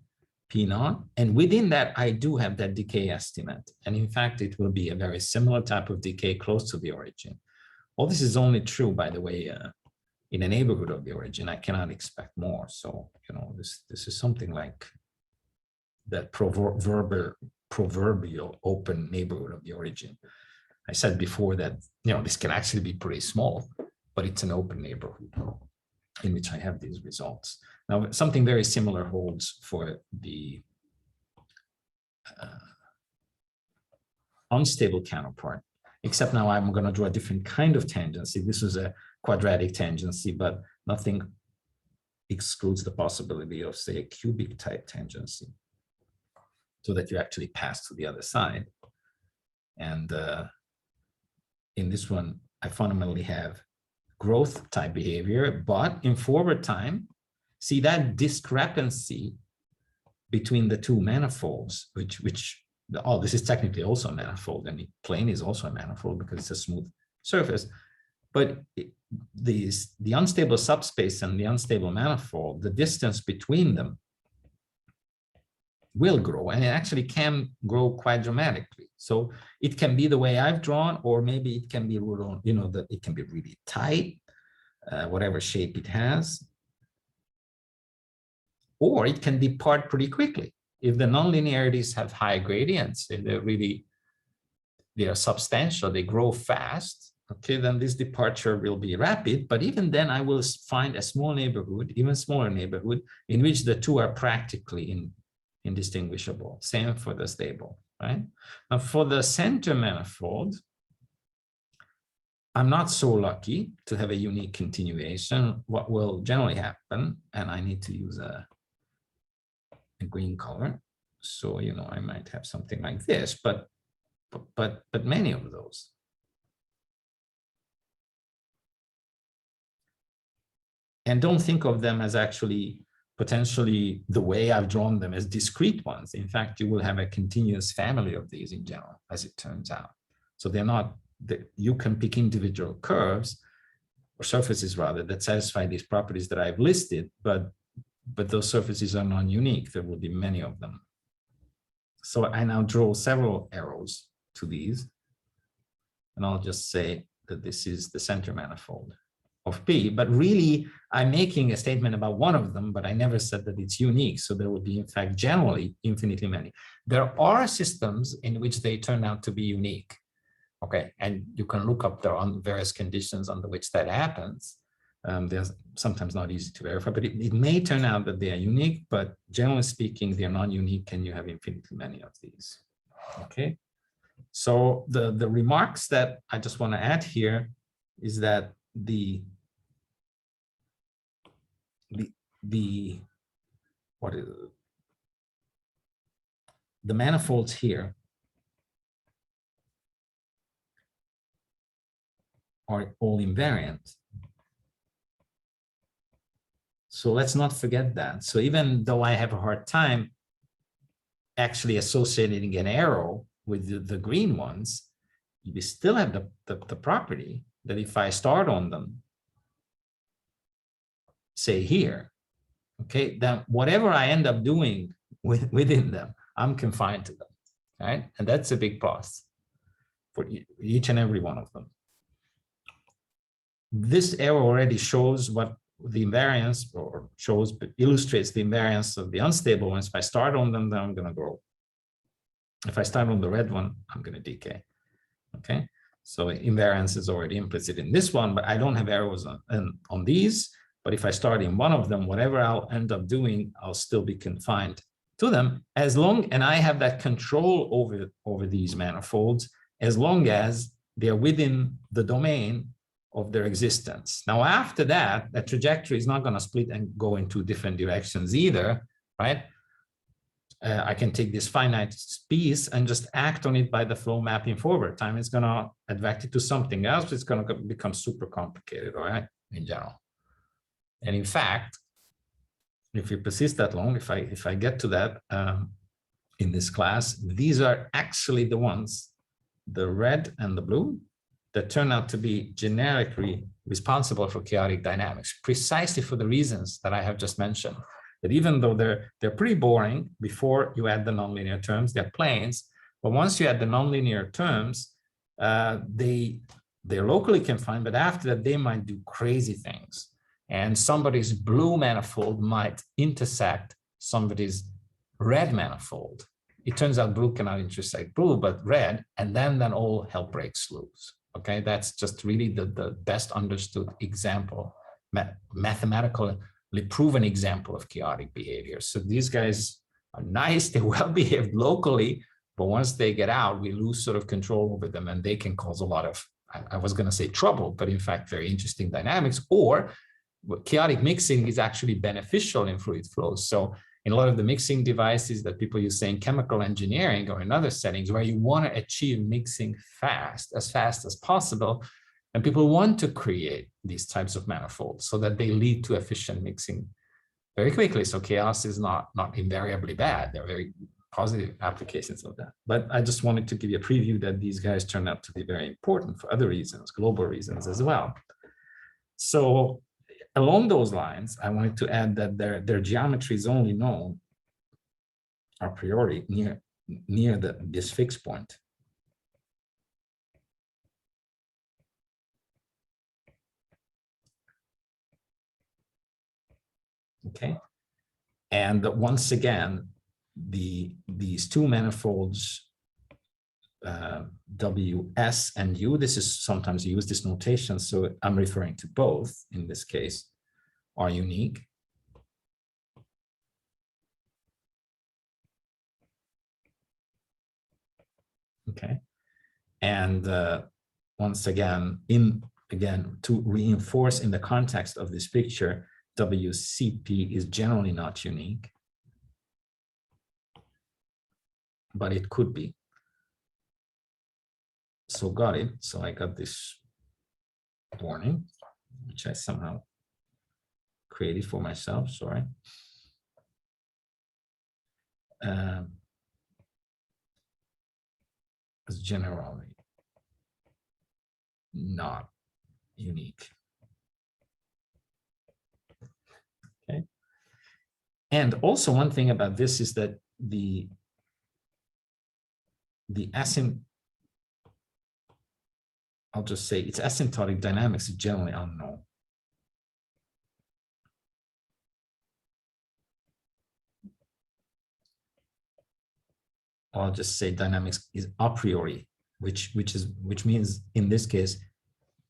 Speaker 1: P naught, and within that I do have that decay estimate, and in fact it will be a very similar type of decay close to the origin. All this is only true, by the way, in a neighborhood of the origin. I cannot expect more. So this is something like that proverbial open neighborhood of the origin. I said before that this can actually be pretty small, but it's an open neighborhood in which I have these results. Now, something very similar holds for the unstable counterpart, except now I'm going to draw a different kind of tangency. This is a quadratic tangency, but nothing excludes the possibility of, say, a cubic type tangency, so that you actually pass to the other side. And in this one, I fundamentally have growth type behavior, but in forward time, see that discrepancy between the two manifolds, which this is technically also a manifold, and the plane is also a manifold because it's a smooth surface. But the unstable subspace and the unstable manifold, the distance between them will grow, and it actually can grow quite dramatically. So it can be the way I've drawn, or maybe it can be, that it can be really tight, whatever shape it has, or it can depart pretty quickly. If the nonlinearities have high gradients, if they are substantial, they grow fast, okay, then this departure will be rapid. But even then, I will find a small neighborhood, even smaller neighborhood, in which the two are practically indistinguishable. Same for the stable, right? Now, for the center manifold, I'm not so lucky to have a unique continuation. What will generally happen, and I need to use a green color, so I might have something like this, but many of those. And don't think of them as actually potentially the way I've drawn them as discrete ones. In fact, you will have a continuous family of these in general, as it turns out. So they're not, you can pick individual curves or surfaces rather that satisfy these properties that I've listed, but those surfaces are non-unique. There will be many of them. So I now draw several arrows to these, and I'll just say that this is the center manifold of P, but really I'm making a statement about one of them, but I never said that it's unique. So there will be, in fact, generally infinitely many. There are systems in which they turn out to be unique. Okay, and you can look up there on various conditions under which that happens. They're sometimes not easy to verify, but it may turn out that they are unique, but generally speaking, they're non-unique and you have infinitely many of these. Okay, so the remarks that I just want to add here is that the manifolds here are all invariant. So let's not forget that. So even though I have a hard time actually associating an arrow with the green ones, we still have the property that if I start on them, say here, okay, then whatever I end up doing within them, I'm confined to them, right? And that's a big plus for each and every one of them. This arrow already shows what the invariance, or illustrates the invariance of the unstable ones. If I start on them, then I'm going to grow. If I start on the red one, I'm going to decay. Okay, so invariance is already implicit in this one, but I don't have arrows on these. But if I start in one of them, whatever I'll end up doing, I'll still be confined to them, as long, and I have that control over these manifolds, as long as they're within the domain of their existence. Now, after that, the trajectory is not going to split and go in two different directions either, right? I can take this finite piece and just act on it by the flow mapping forward time. It's going to advect it to something else. It's going to become super complicated, all right, in general. And in fact, if you persist that long, if I get to that in this class, these are actually the ones, the red and the blue, that turn out to be generically responsible for chaotic dynamics, precisely for the reasons that I have just mentioned. That even though they're pretty boring before you add the nonlinear terms, they're planes, but once you add the nonlinear terms, they're locally confined, but after that, they might do crazy things. And somebody's blue manifold might intersect somebody's red manifold. It turns out blue cannot intersect blue, but red, and then all hell breaks loose. Okay, that's just really the best understood example, mathematically proven example of chaotic behavior. So these guys are nice, they're well behaved locally, but once they get out, we lose sort of control over them, and they can cause a lot of, I was going to say trouble, but in fact, very interesting dynamics. Or chaotic mixing is actually beneficial in fluid flows. So in a lot of the mixing devices that people use, say in chemical engineering or in other settings where you want to achieve mixing fast as possible, and people want to create these types of manifolds so that they lead to efficient mixing very quickly. So chaos is not invariably bad. There are very positive applications of that. But I just wanted to give you a preview that these guys turn out to be very important for other reasons, global reasons as well. So along those lines, I wanted to add that their geometry is only known a priori near this fixed point. Okay, and once again, these two manifolds, WS and U, this is sometimes used this notation, so I'm referring to both in this case, are unique. Okay, and once again, to reinforce in the context of this picture, WCP is generally not unique, but it could be. So got it. So I got this warning, which I somehow created for myself, sorry. is generally not unique. Okay. And also one thing about this is that the I'll just say its asymptotic dynamics is generally unknown. I'll just say dynamics is a priori, which means in this case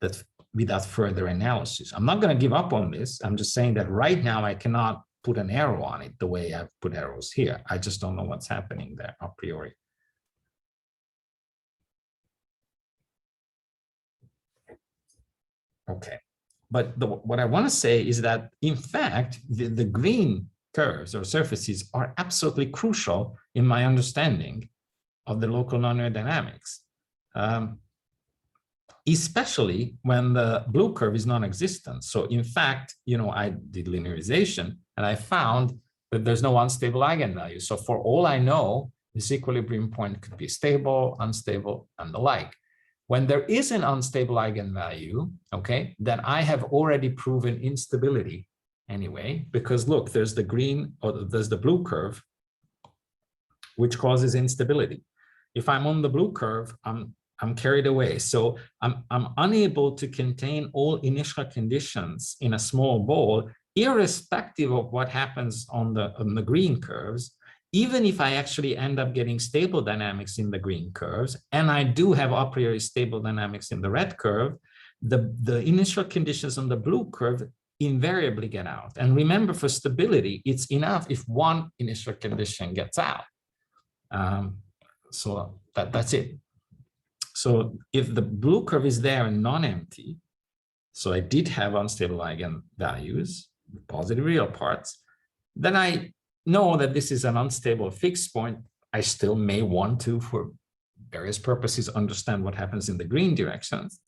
Speaker 1: that without further analysis. I'm not going to give up on this. I'm just saying that right now I cannot put an arrow on it the way I've put arrows here. I just don't know what's happening there a priori. Okay, but what I want to say is that in fact, the green curves or surfaces are absolutely crucial in my understanding of the local nonlinear dynamics, especially when the blue curve is non-existent. So in fact, you know, I did linearization and I found that there's no unstable eigenvalue. So for all I know, this equilibrium point could be stable, unstable, and the like. When there is an unstable eigenvalue, okay, then I have already proven instability anyway, because look, there's the green or there's the blue curve, which causes instability. If I'm on the blue curve, I'm carried away. So I'm unable to contain all initial conditions in a small ball, irrespective of what happens on the green curves. Even if I actually end up getting stable dynamics in the green curves, and I do have a priori stable dynamics in the red curve, the initial conditions on the blue curve invariably get out. And remember, for stability, it's enough if one initial condition gets out. So that's it. So if the blue curve is there and non-empty, so I did have unstable eigenvalues, positive real parts, then I know that this is an unstable fixed point. I still may want to, for various purposes, understand what happens in the green directions.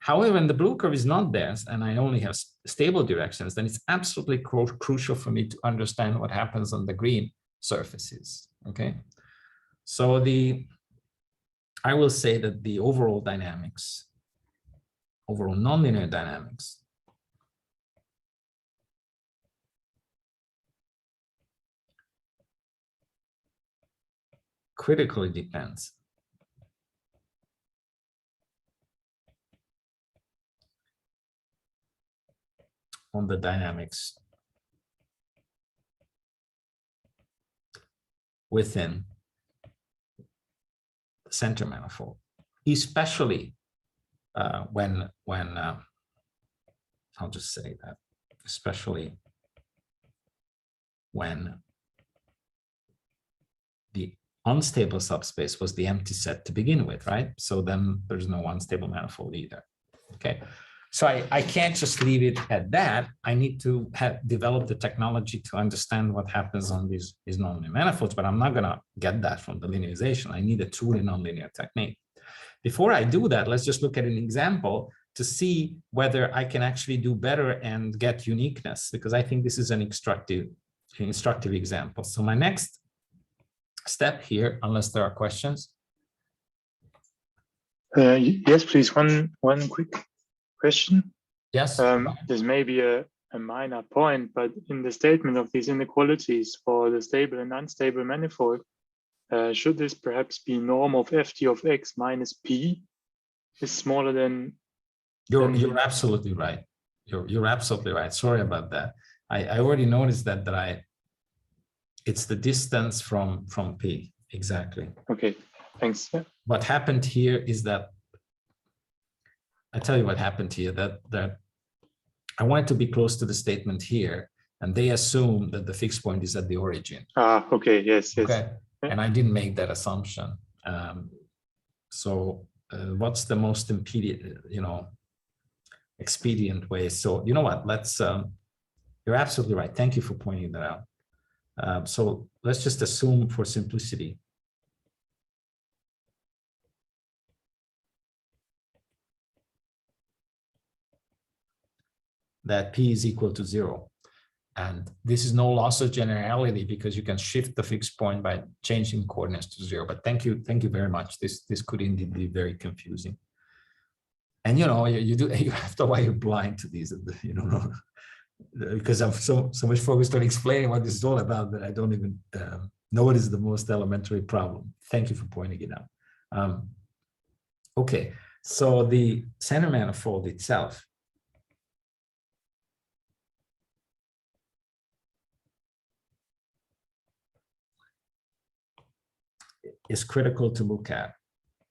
Speaker 1: However, when the blue curve is not there and I only have stable directions, then it's absolutely crucial for me to understand what happens on the green surfaces. Okay, so I will say that the overall dynamics, overall nonlinear dynamics, critically depends on the dynamics within the center manifold, especially when I'll just say that, especially when the unstable subspace was the empty set to begin with, right? So then there's no unstable manifold either. Okay, so I can't just leave it at that. I need to develop the technology to understand what happens on these nonlinear manifolds, but I'm not going to get that from the linearization. I need a truly nonlinear technique. Before I do that, let's just look at an example to see whether I can actually do better and get uniqueness, because I think this is an instructive example. So my next step here, unless there are questions.
Speaker 2: Yes, please. One quick question.
Speaker 1: Yes.
Speaker 2: This may be a minor point, but in the statement of these inequalities for the stable and unstable manifold, should this perhaps be norm of ft of x minus p is smaller than?
Speaker 1: You're absolutely right. You're absolutely right. Sorry about that. I already noticed that it's the distance from P, exactly.
Speaker 2: Okay, thanks. Yeah.
Speaker 1: What happened here is that, I tell you what happened here, that I wanted to be close to the statement here, and they assume that the fixed point is at the origin.
Speaker 2: Ah, okay, yes.
Speaker 1: Okay,
Speaker 2: yeah.
Speaker 1: And I didn't make that assumption. What's the most expedient way? So you know what, let's, you're absolutely right. Thank you for pointing that out. So let's just assume for simplicity that P is equal to 0. And this is no loss of generality because you can shift the fixed point by changing coordinates to 0. But thank you very much. This could indeed be very confusing. And you after a while you're blind to these, because I'm so much focused on explaining what this is all about that I don't even know what is the most elementary problem. Thank you for pointing it out. Okay, so the center manifold itself is critical to look at,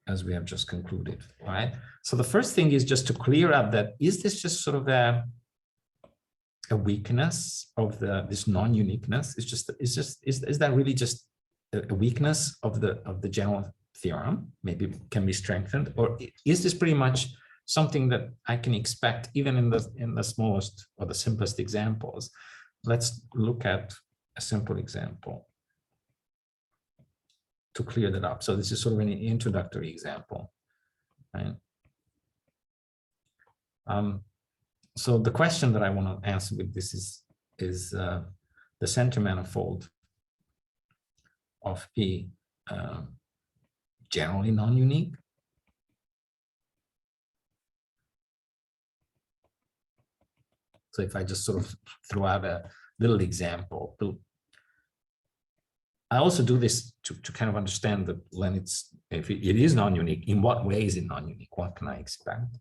Speaker 1: as we have just concluded, right? So the first thing is just to clear up that, is this just sort of a weakness of this non-uniqueness? Is that really just a weakness of the general theorem? Maybe it can be strengthened, or is this pretty much something that I can expect even in the smallest or the simplest examples? Let's look at a simple example to clear that up. So this is sort of an introductory example, right? So the question that I want to answer with this is the center manifold of P generally non-unique? So if I just sort of throw out a little example, I also do this to kind of understand that when if it is non-unique, in what way is it non-unique? What can I expect?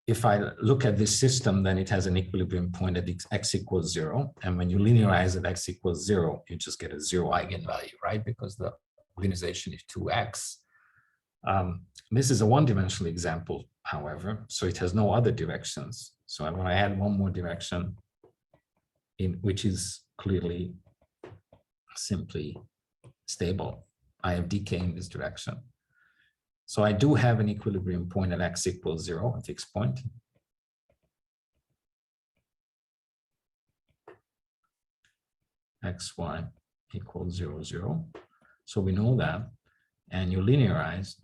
Speaker 1: If I look at this system, then it has an equilibrium point at x equals 0. And when you linearize at x equals 0, you just get a 0 eigenvalue, right? Because the linearization is 2x. This is a one-dimensional example, however, so it has no other directions. So when I add one more direction, which is clearly simply stable, I have decay in this direction. So I do have an equilibrium point at x equals 0, a fixed point. Xy equals 0, 0. So we know that, and you linearize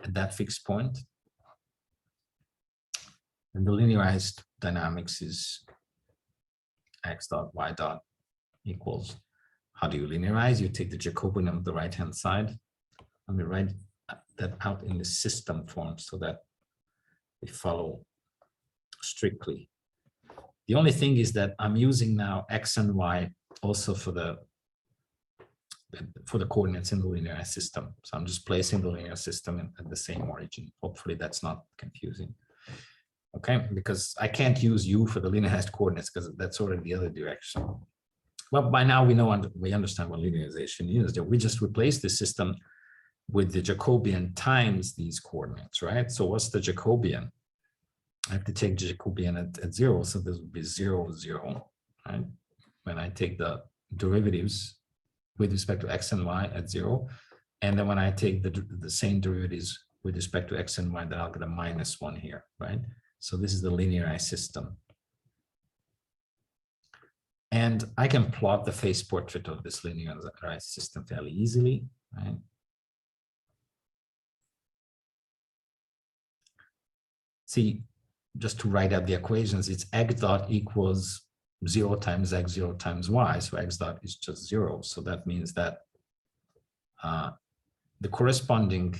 Speaker 1: at that fixed point. And the linearized dynamics is x dot y dot equals, how do you linearize? You take the Jacobian on the right-hand side. Let me write that out in the system form so that we follow strictly. The only thing is that I'm using now x and y also for the coordinates in the linear system. So I'm just placing the linear system at the same origin. Hopefully that's not confusing. Okay, because I can't use u for the linearized coordinates because that's already the other direction. Well, by now we understand what linearization is. That we just replace the system with the Jacobian times these coordinates, right? So what's the Jacobian? I have to take Jacobian at 0, so this would be 0, 0, right? When I take the derivatives with respect to x and y at 0, and then when I take the same derivatives with respect to x and y, then I'll get a -1 here, right? So this is the linearized system. And I can plot the phase portrait of this linearized system fairly easily, right? See, just to write out the equations, it's x dot equals 0 times x, 0 times y. So x dot is just 0. So that means that the corresponding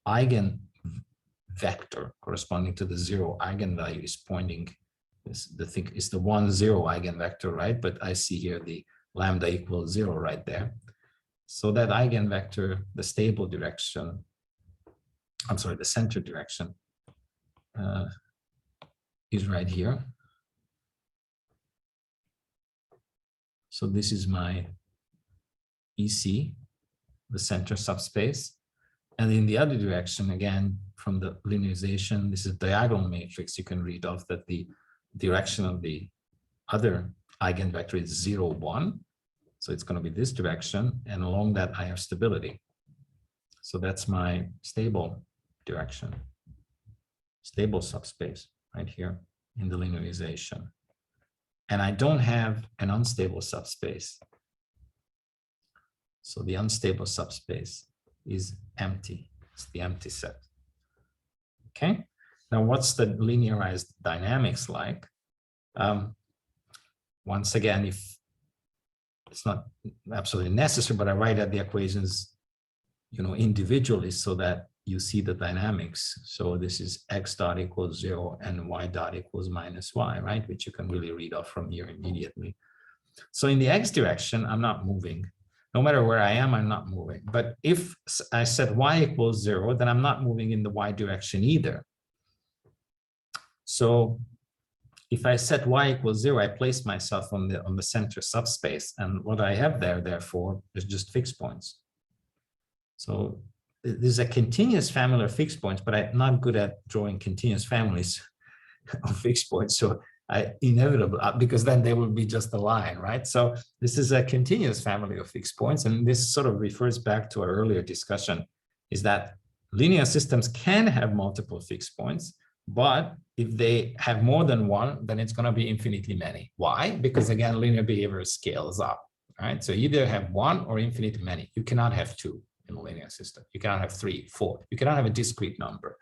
Speaker 1: eigenvector corresponding to the 0 eigenvalue is pointing, is the 1, 0 eigenvector, right? But I see here the lambda equals 0 right there. So that eigenvector, the stable direction, I'm sorry, the center direction is right here. So this is my EC, the center subspace. And in the other direction, again, from the linearization, this is diagonal matrix. You can read off that the direction of the other eigenvector is 0, 1. So it's going to be this direction. And along that, I have stability. So that's my stable direction, stable subspace right here in the linearization. And I don't have an unstable subspace. So the unstable subspace is empty. It's the empty set. Okay, now what's the linearized dynamics like? Once again, if it's not absolutely necessary, but I write out the equations, individually so that you see the dynamics. So this is x dot equals 0 and y dot equals minus y, right? Which you can really read off from here immediately. So in the x direction, I'm not moving. No matter where I am, I'm not moving. But if I set y equals 0, then I'm not moving in the y direction either. So if I set y equals 0, I place myself on the center subspace. And what I have there, therefore, is just fixed points. So there's a continuous family of fixed points, but I'm not good at drawing continuous families of fixed points. So because then they will be just a line, right? So this is a continuous family of fixed points. And this sort of refers back to our earlier discussion, is that linear systems can have multiple fixed points, but if they have more than one, then it's going to be infinitely many. Why? Because again, linear behavior scales up, right? So either have one or infinitely many. You cannot have two in a linear system. You cannot have 3, 4. You cannot have a discrete number.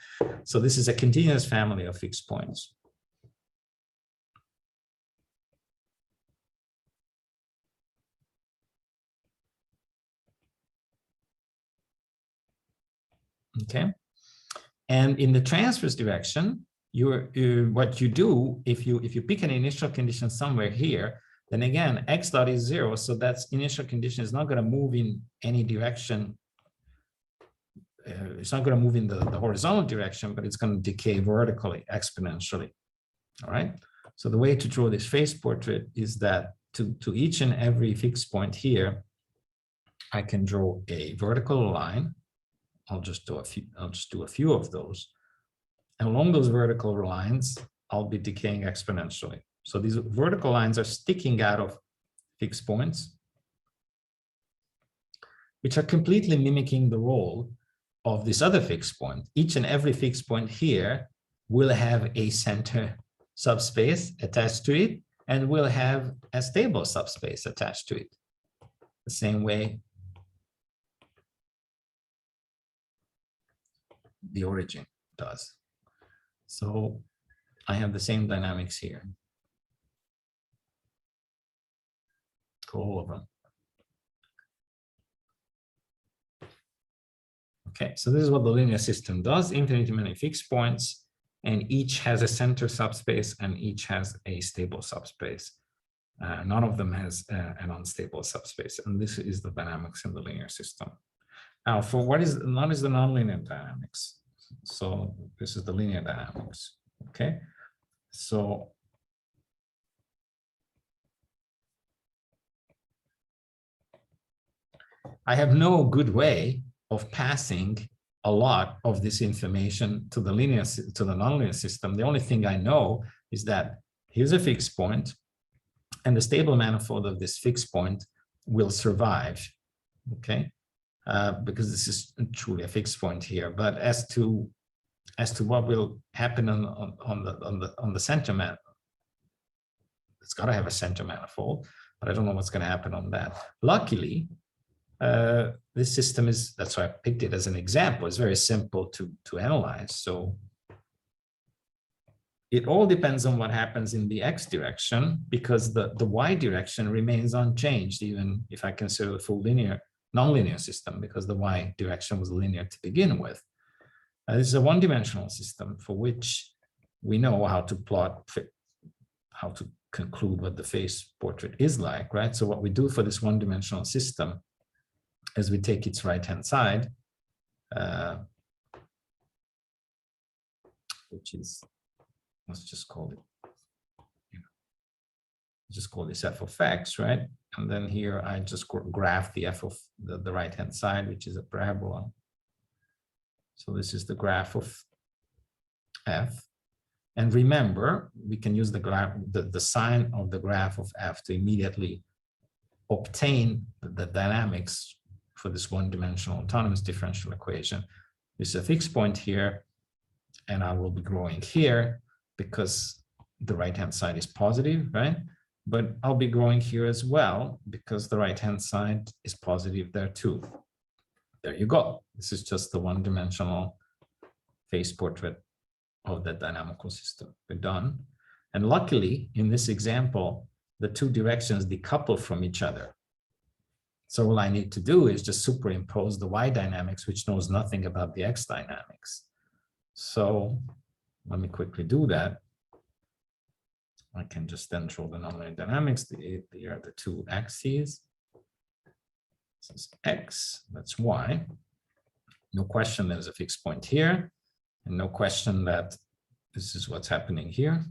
Speaker 1: So this is a continuous family of fixed points. Okay. And in the transverse direction, what you do, if you pick an initial condition somewhere here, then again, x dot is 0. So that's initial condition is not going to move in any direction. It's not going to move in the horizontal direction, but it's going to decay vertically, exponentially. All right. So the way to draw this phase portrait is that to each and every fixed point here, I can draw a vertical line. I'll just do a few of those. And along those vertical lines, I'll be decaying exponentially. So these vertical lines are sticking out of fixed points, which are completely mimicking the role of this other fixed point. Each and every fixed point here will have a center subspace attached to it and will have a stable subspace attached to it. The same way the origin does. So I have the same dynamics here. All of them. Okay, so this is what the linear system does. Infinitely many fixed points, and each has a center subspace and each has a stable subspace. None of them has an unstable subspace, and this is the dynamics in the linear system. Now, for what is the nonlinear dynamics? So this is the linear dynamics. Okay, so I have no good way of passing a lot of this information to the nonlinear system. The only thing I know is that here's a fixed point, and the stable manifold of this fixed point will survive. Okay, because this is truly a fixed point here. But as to what will happen on the center manifold, it's got to have a center manifold, but I don't know what's going to happen on that. Luckily, this system is, that's why I picked it as an example. It's very simple to analyze. So it all depends on what happens in the x direction, because the y direction remains unchanged, even if I consider the full nonlinear system, because the y direction was linear to begin with. This is a one-dimensional system for which we know how to plot, how to conclude what the phase portrait is like, right? So what we do for this one-dimensional system is we take its right-hand side, which is, let's just call it, just call this f of x, right? And then here I just graph the f of the right-hand side, which is a parabola. So this is the graph of f. And remember, we can use the graph, the sign of the graph of f to immediately obtain the dynamics for this one-dimensional autonomous differential equation. This is a fixed point here, and I will be growing here because the right-hand side is positive, right? But I'll be growing here as well because the right-hand side is positive there too. There you go. This is just the one-dimensional phase portrait of the dynamical system. We're done. And luckily, in this example, the two directions decouple from each other. So all I need to do is just superimpose the y dynamics, which knows nothing about the x dynamics. So let me quickly do that. I can just then draw the nonlinear dynamics. They are the two axes. This is x, that's y. No question there's a fixed point here, and no question that this is what's happening here.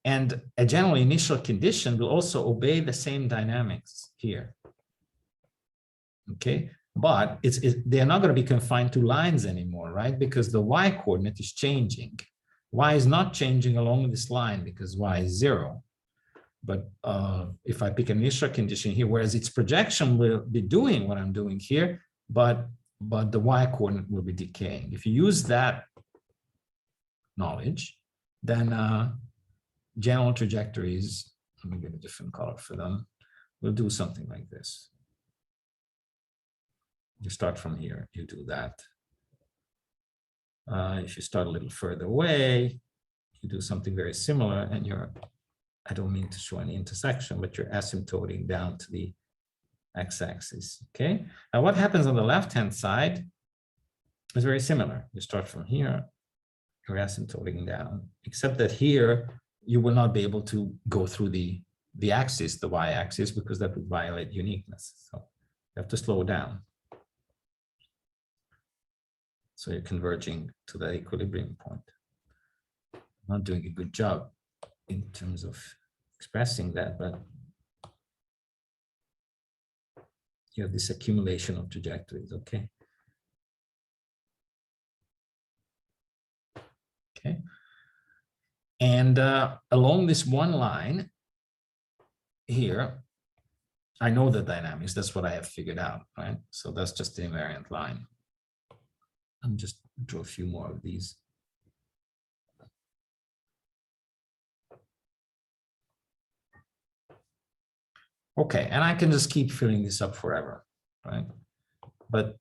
Speaker 1: And a general initial condition will also obey the same dynamics here. Okay, but they're not going to be confined to lines anymore, right? Because the y coordinate is changing. Y is not changing along this line because y is 0. But if I pick an initial condition here, whereas its projection will be doing what I'm doing here, but the y coordinate will be decaying. If you use that knowledge, then general trajectories, let me get a different color for them, we'll do something like this. You start from here, you do that. If you start a little further away, you do something very similar, and you're, I don't mean to show any intersection, but you're asymptoting down to the x-axis, okay? Now what happens on the left-hand side is very similar. You start from here, you're asymptoting down, except that here you will not be able to go through the axis, the y-axis, because that would violate uniqueness. So you have to slow down. So you're converging to that equilibrium point. Not doing a good job in terms of expressing that, but you have this accumulation of trajectories, okay? Okay. And along this one line here, I know the dynamics. That's what I have figured out, right? So that's just the invariant line. I'm just draw a few more of these. Okay, and I can just keep filling this up forever, right? But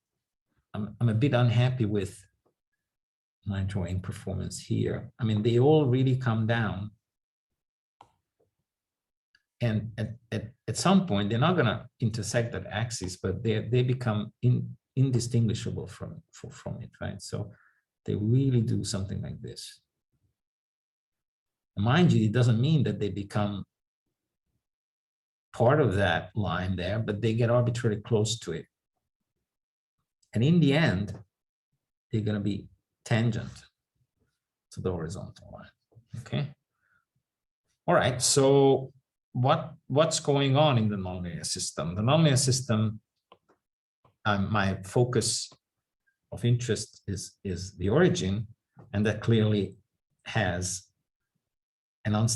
Speaker 1: I'm a bit unhappy with my drawing performance here. I mean, they all really come down. And at some point, they're not going to intersect that axis, but they become indistinguishable from it, right? So they really do something like this. And mind you, it doesn't mean that they become part of that line there, but they get arbitrarily close to it. And in the end, they're going to be tangent to the horizontal line, okay? All right, so what's going on in the nonlinear system? The nonlinear system, my focus of interest is the origin, and that clearly has a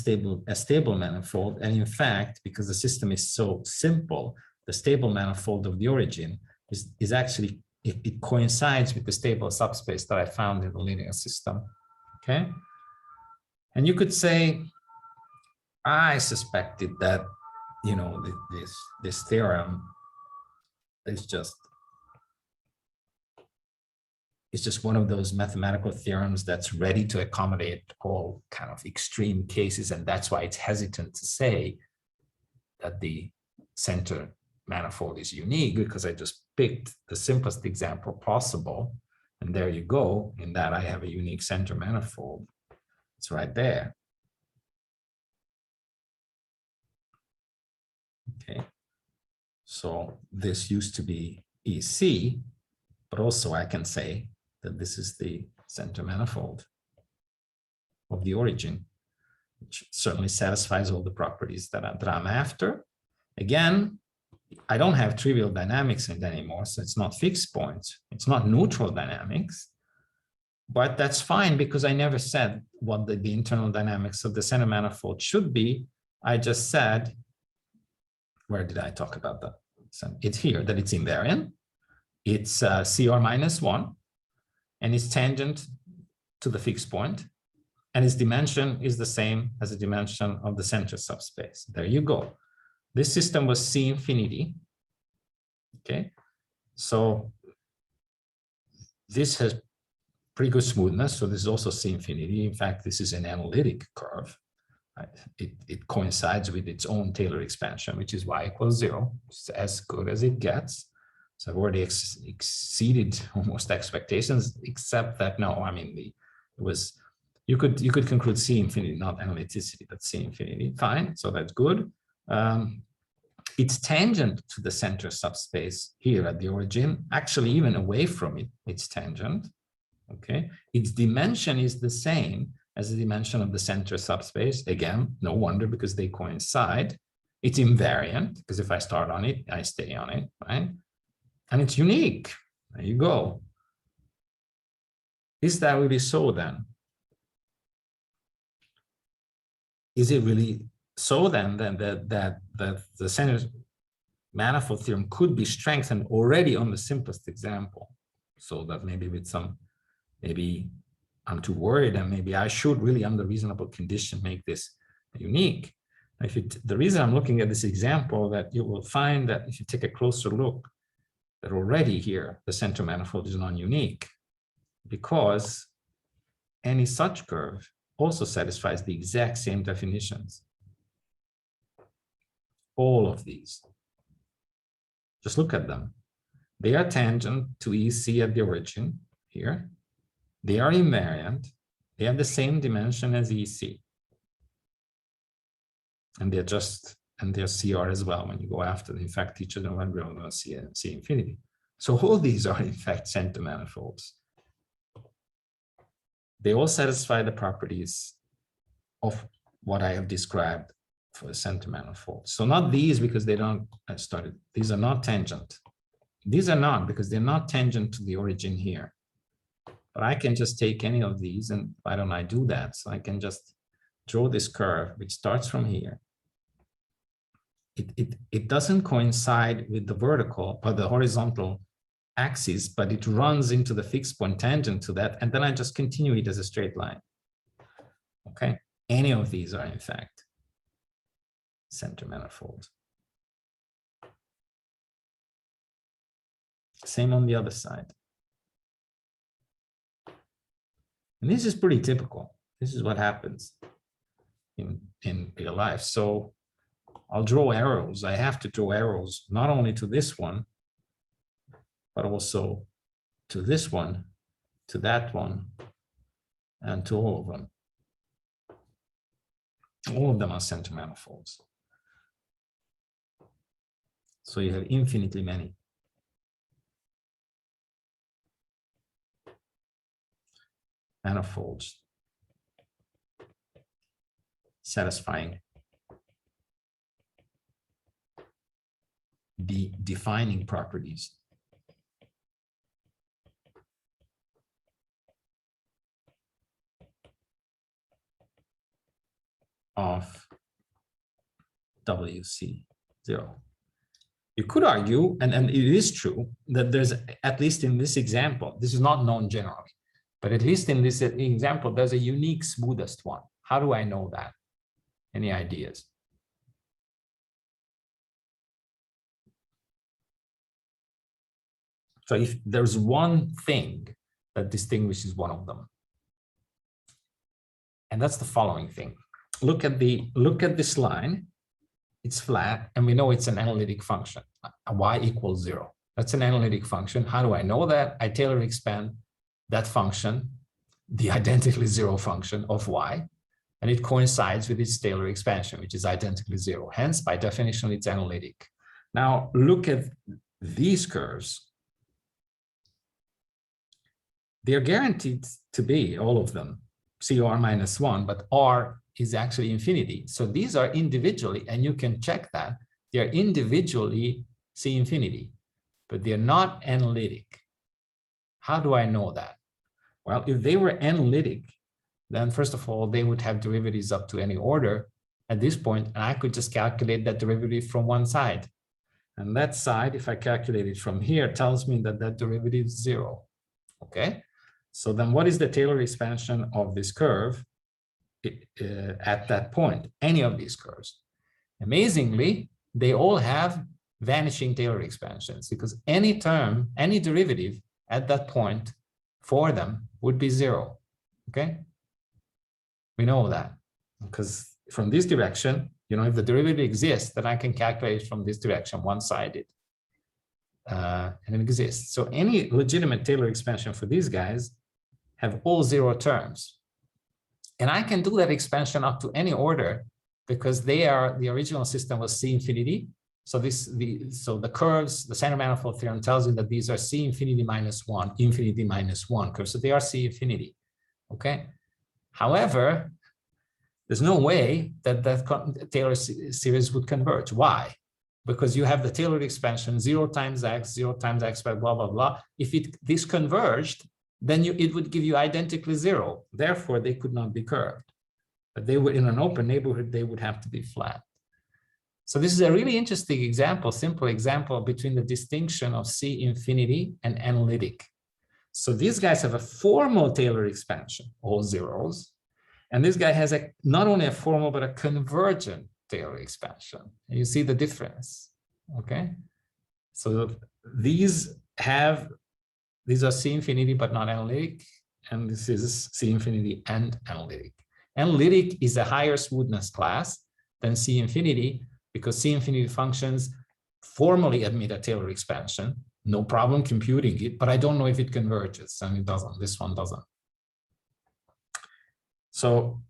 Speaker 1: stable manifold. And in fact, because the system is so simple, the stable manifold of the origin is actually, it coincides with the stable subspace that I found in the linear system, okay? And you could say, I suspected that, you know, this theorem is just, it's just one of those mathematical theorems that's ready to accommodate all kind of extreme cases, and that's why it's hesitant to say that the center manifold is unique, because I just picked the simplest example possible, and there you go. In that I have a unique center manifold. It's right there. Okay, so this used to be EC, but also I can say that this is the center manifold of the origin, which certainly satisfies all the properties that I'm after. Again, I don't have trivial dynamics in it anymore, so it's not fixed points. It's not neutral dynamics, but that's fine because I never said what the internal dynamics of the center manifold should be. I just said, where did I talk about that? So it's here, that it's invariant. It's CR minus 1, and it's tangent to the fixed point, and its dimension is the same as the dimension of the center subspace. There you go. This system was C infinity. Okay, so this has pretty good smoothness. So this is also C infinity. In fact, this is an analytic curve. Right? It coincides with its own Taylor expansion, which is y equals 0. It's as good as it gets. So I've already exceeded almost expectations, except that no, I mean it was you could conclude C infinity, not analyticity, but C infinity. Fine, so that's good. It's tangent to the center subspace here at the origin. Actually, even away from it, it's tangent. Okay, its dimension is the same as the dimension of the center subspace. Again, no wonder, because they coincide. It's invariant, because if I start on it, I stay on it, right? And it's unique. There you go. Is that really so then? Is it really so then that the center manifold theorem could be strengthened already on the simplest example? So that maybe with some, maybe I'm too worried, and maybe I should really, under reasonable condition, make this unique. If the reason I'm looking at this example, that you will find that if you take a closer look, that already here the center manifold is non-unique, because any such curve also satisfies the exact same definitions. All of these. Just look at them. They are tangent to EC at the origin here. They are invariant. They have the same dimension as EC. And they're CR as well when you go after them. In fact, each of them are going to C infinity. So all these are in fact center manifolds. They all satisfy the properties of what I have described for the center manifold. So not these, because they don't, these are not tangent. These are not, because they're not tangent to the origin here. But I can just take any of these, and why don't I do that? So I can just draw this curve, which starts from here. It doesn't coincide with the vertical or the horizontal axis, but it runs into the fixed point tangent to that, and then I just continue it as a straight line. Okay, any of these are in fact center manifold. Same on the other side. And this is pretty typical. This is what happens in real life. So I'll draw arrows. I have to draw arrows not only to this one, but also to this one, to that one, and to all of them. All of them are center manifolds. So you have infinitely many. Manifolds satisfying the defining properties of WC0. You could argue, and it is true, that there's, at least in this example, this is not known generally, but at least in this example, there's a unique smoothest one. How do I know that? Any ideas? So if there's one thing that distinguishes one of them, and that's the following thing. Look at this line. It's flat, and we know it's an analytic function. Y equals 0. That's an analytic function. How do I know that? I Taylor expand that function, the identically 0 function of y, and it coincides with its Taylor expansion, which is identically 0. Hence, by definition, it's analytic. Now, look at these curves. They're guaranteed to be, all of them, CR minus 1, but R is actually infinity. So these are individually, and you can check that, they're individually C infinity, but they're not analytic. How do I know that? Well, if they were analytic, then first of all, they would have derivatives up to any order at this point, and I could just calculate that derivative from one side. And that side, if I calculate it from here, tells me that that derivative is 0. Okay? So then what is the Taylor expansion of this curve at that point? Any of these curves. Amazingly, they all have vanishing Taylor expansions, because any term, any derivative at that point for them would be 0. Okay, we know that because from this direction, you know, if the derivative exists, then I can calculate it from this direction, one-sided, and it exists. So any legitimate Taylor expansion for these guys have all 0 terms, and I can do that expansion up to any order because they are, the original system was C infinity. So the curves, the standard manifold theorem tells you that these are C infinity minus 1, infinity minus 1 curves. So they are C infinity. Okay. However, there's no way that that Taylor series would converge. Why? Because you have the Taylor expansion 0 times x, 0 times x by blah, blah, blah. If this converged, then it would give you identically 0. Therefore, they could not be curved. But they would, in an open neighborhood, they would have to be flat. So this is a really interesting example, simple example between the distinction of C infinity and analytic. So these guys have a formal Taylor expansion, all zeros. And this guy has not only a formal, but a convergent Taylor expansion. And you see the difference, okay? So these are C infinity, but not analytic. And this is C infinity and analytic. Analytic is a higher smoothness class than C infinity, because C infinity functions formally admit a Taylor expansion, no problem computing it, but I don't know if it converges, and it doesn't, this one doesn't. So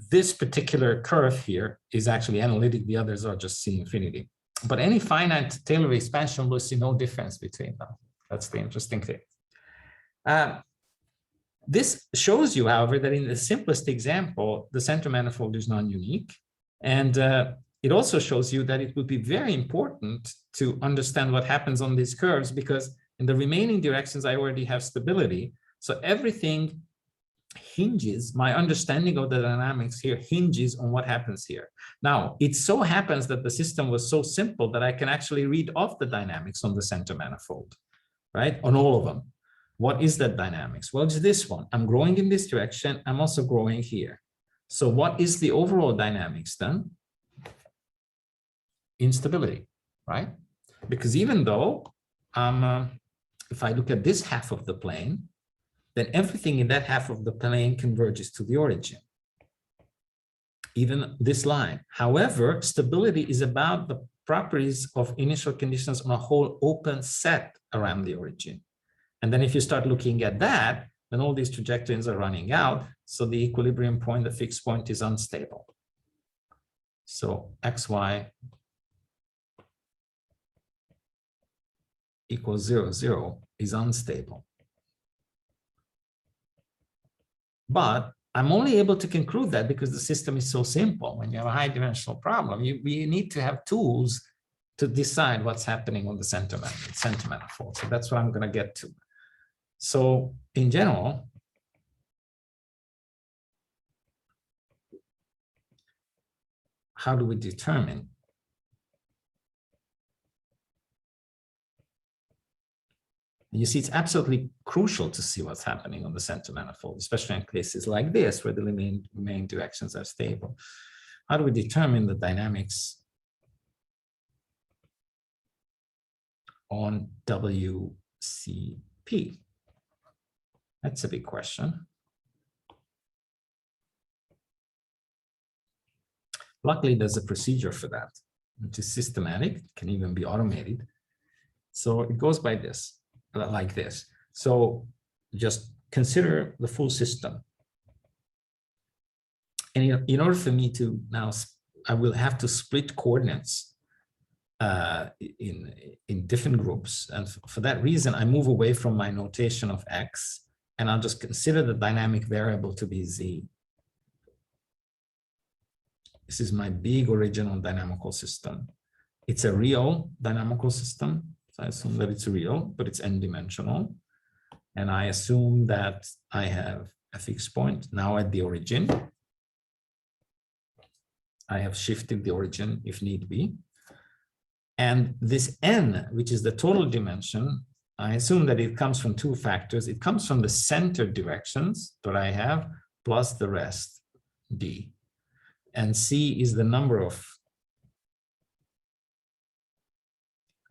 Speaker 1: this particular curve here is actually analytic, the others are just C infinity. But any finite Taylor expansion will see no difference between them. That's the interesting thing. This shows you, however, that in the simplest example, the center manifold is non-unique. And it also shows you that it would be very important to understand what happens on these curves, because in the remaining directions, I already have stability. So everything hinges, my understanding of the dynamics here hinges on what happens here. Now, it so happens that the system was so simple that I can actually read off the dynamics on the center manifold, right? On all of them. What is that dynamics? Well, it's this one. I'm growing in this direction. I'm also growing here. So what is the overall dynamics then? Instability, right? Because even though if I look at this half of the plane, then everything in that half of the plane converges to the origin, even this line. However, stability is about the properties of initial conditions on a whole open set around the origin. And then if you start looking at that, then all these trajectories are running out. So the equilibrium point, the fixed point, is unstable. So xy equals 0, 0 is unstable. But I'm only able to conclude that because the system is so simple. When you have a high dimensional problem, you need to have tools to decide what's happening on the center manifold. So that's what I'm going to get to. So in general, how do we determine? You see, it's absolutely crucial to see what's happening on the center manifold, especially in cases like this, where the main directions are stable. How do we determine the dynamics on WCP? That's a big question. Luckily, there's a procedure for that, which is systematic, can even be automated. So it goes by this, like this. So just consider the full system. And in order for me to now, I will have to split coordinates in different groups. And for that reason, I move away from my notation of X, and I'll just consider the dynamic variable to be Z. This is my big original dynamical system. It's a real dynamical system. So I assume that it's real, but it's n-dimensional. And I assume that I have a fixed point now at the origin. I have shifted the origin if need be. And this n, which is the total dimension, I assume that it comes from two factors. It comes from the center directions that I have plus the rest, d. And c is the number of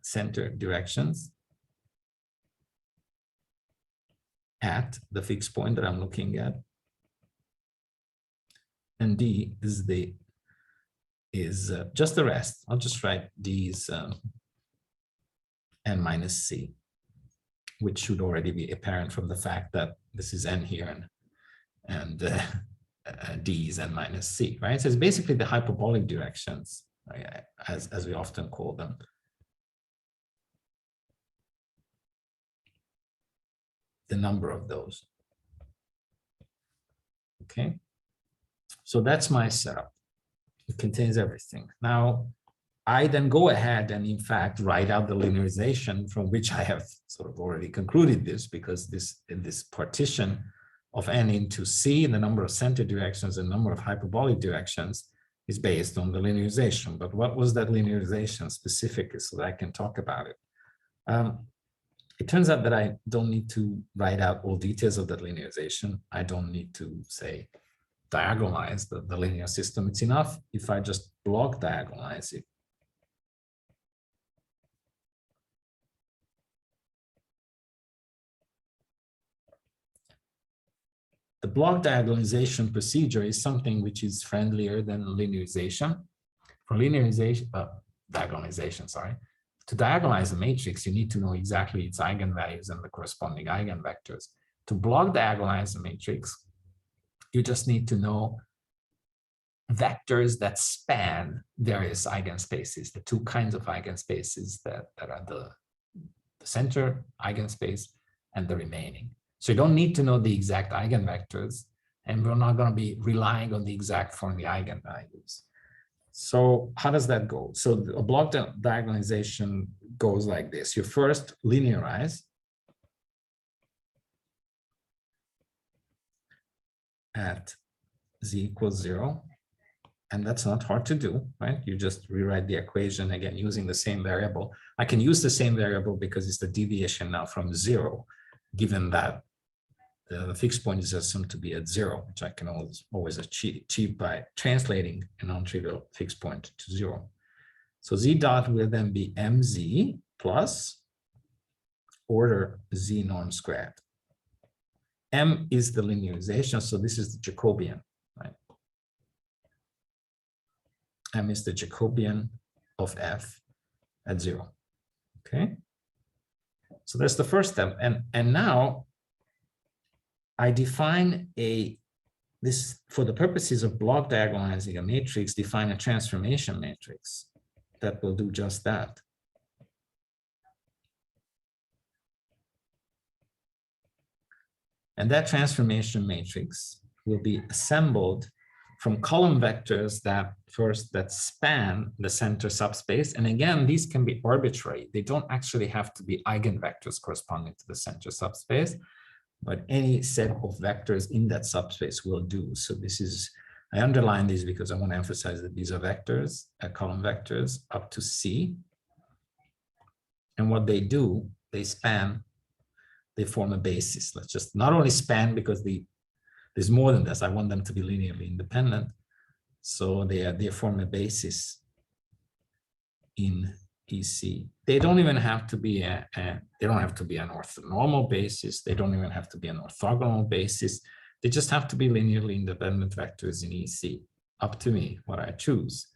Speaker 1: center directions at the fixed point that I'm looking at. And D is just the rest. I'll just write D is n minus C, which should already be apparent from the fact that this is n here and D is n minus C, right? So it's basically the hyperbolic directions, right, as we often call them. The number of those. Okay, so that's my setup. It contains everything. Now, I then go ahead and in fact write out the linearization from which I have sort of already concluded this, because this partition of n into C, the number of center directions and number of hyperbolic directions, is based on the linearization. But what was that linearization specifically, so that I can talk about it? It turns out that I don't need to write out all details of that linearization. I don't need to, say, diagonalize the linear system. It's enough if I just block diagonalize it. The block diagonalization procedure is something which is friendlier than linearization. For linearization, diagonalization, sorry. To diagonalize a matrix, you need to know exactly its eigenvalues and the corresponding eigenvectors. To block diagonalize a matrix, you just need to know vectors that span various eigenspaces, the two kinds of eigenspaces that are the center eigenspace and the remaining. So you don't need to know the exact eigenvectors, and we're not going to be relying on the exact Formula eigenvalues. So how does that go? So a block diagonalization goes like this. You first linearize at z equals 0. And that's not hard to do, right? You just rewrite the equation again using the same variable. I can use the same variable because it's the deviation now from 0, given that the fixed point is assumed to be at 0, which I can always achieve by translating a non-trivial fixed point to 0. So z dot will then be mz plus order z norm squared. M is the linearization, so this is the Jacobian, right? M is the Jacobian of f at 0. Okay, so that's the first step, and now I define this for the purposes of block diagonalizing a matrix, define a transformation matrix that will do just that. And that transformation matrix will be assembled from column vectors that span the center subspace. And again, these can be arbitrary. They don't actually have to be eigenvectors corresponding to the center subspace, but any set of vectors in that subspace will do. So this is, I underline these because I want to emphasize that these are vectors, column vectors up to C. And what they do, they span, they form a basis. Let's just not only span because there's more than this. I want them to be linearly independent. So they form a basis in EC. They don't even have to be an orthonormal basis. They don't even have to be an orthogonal basis. They just have to be linearly independent vectors in EC. Up to me, what I choose.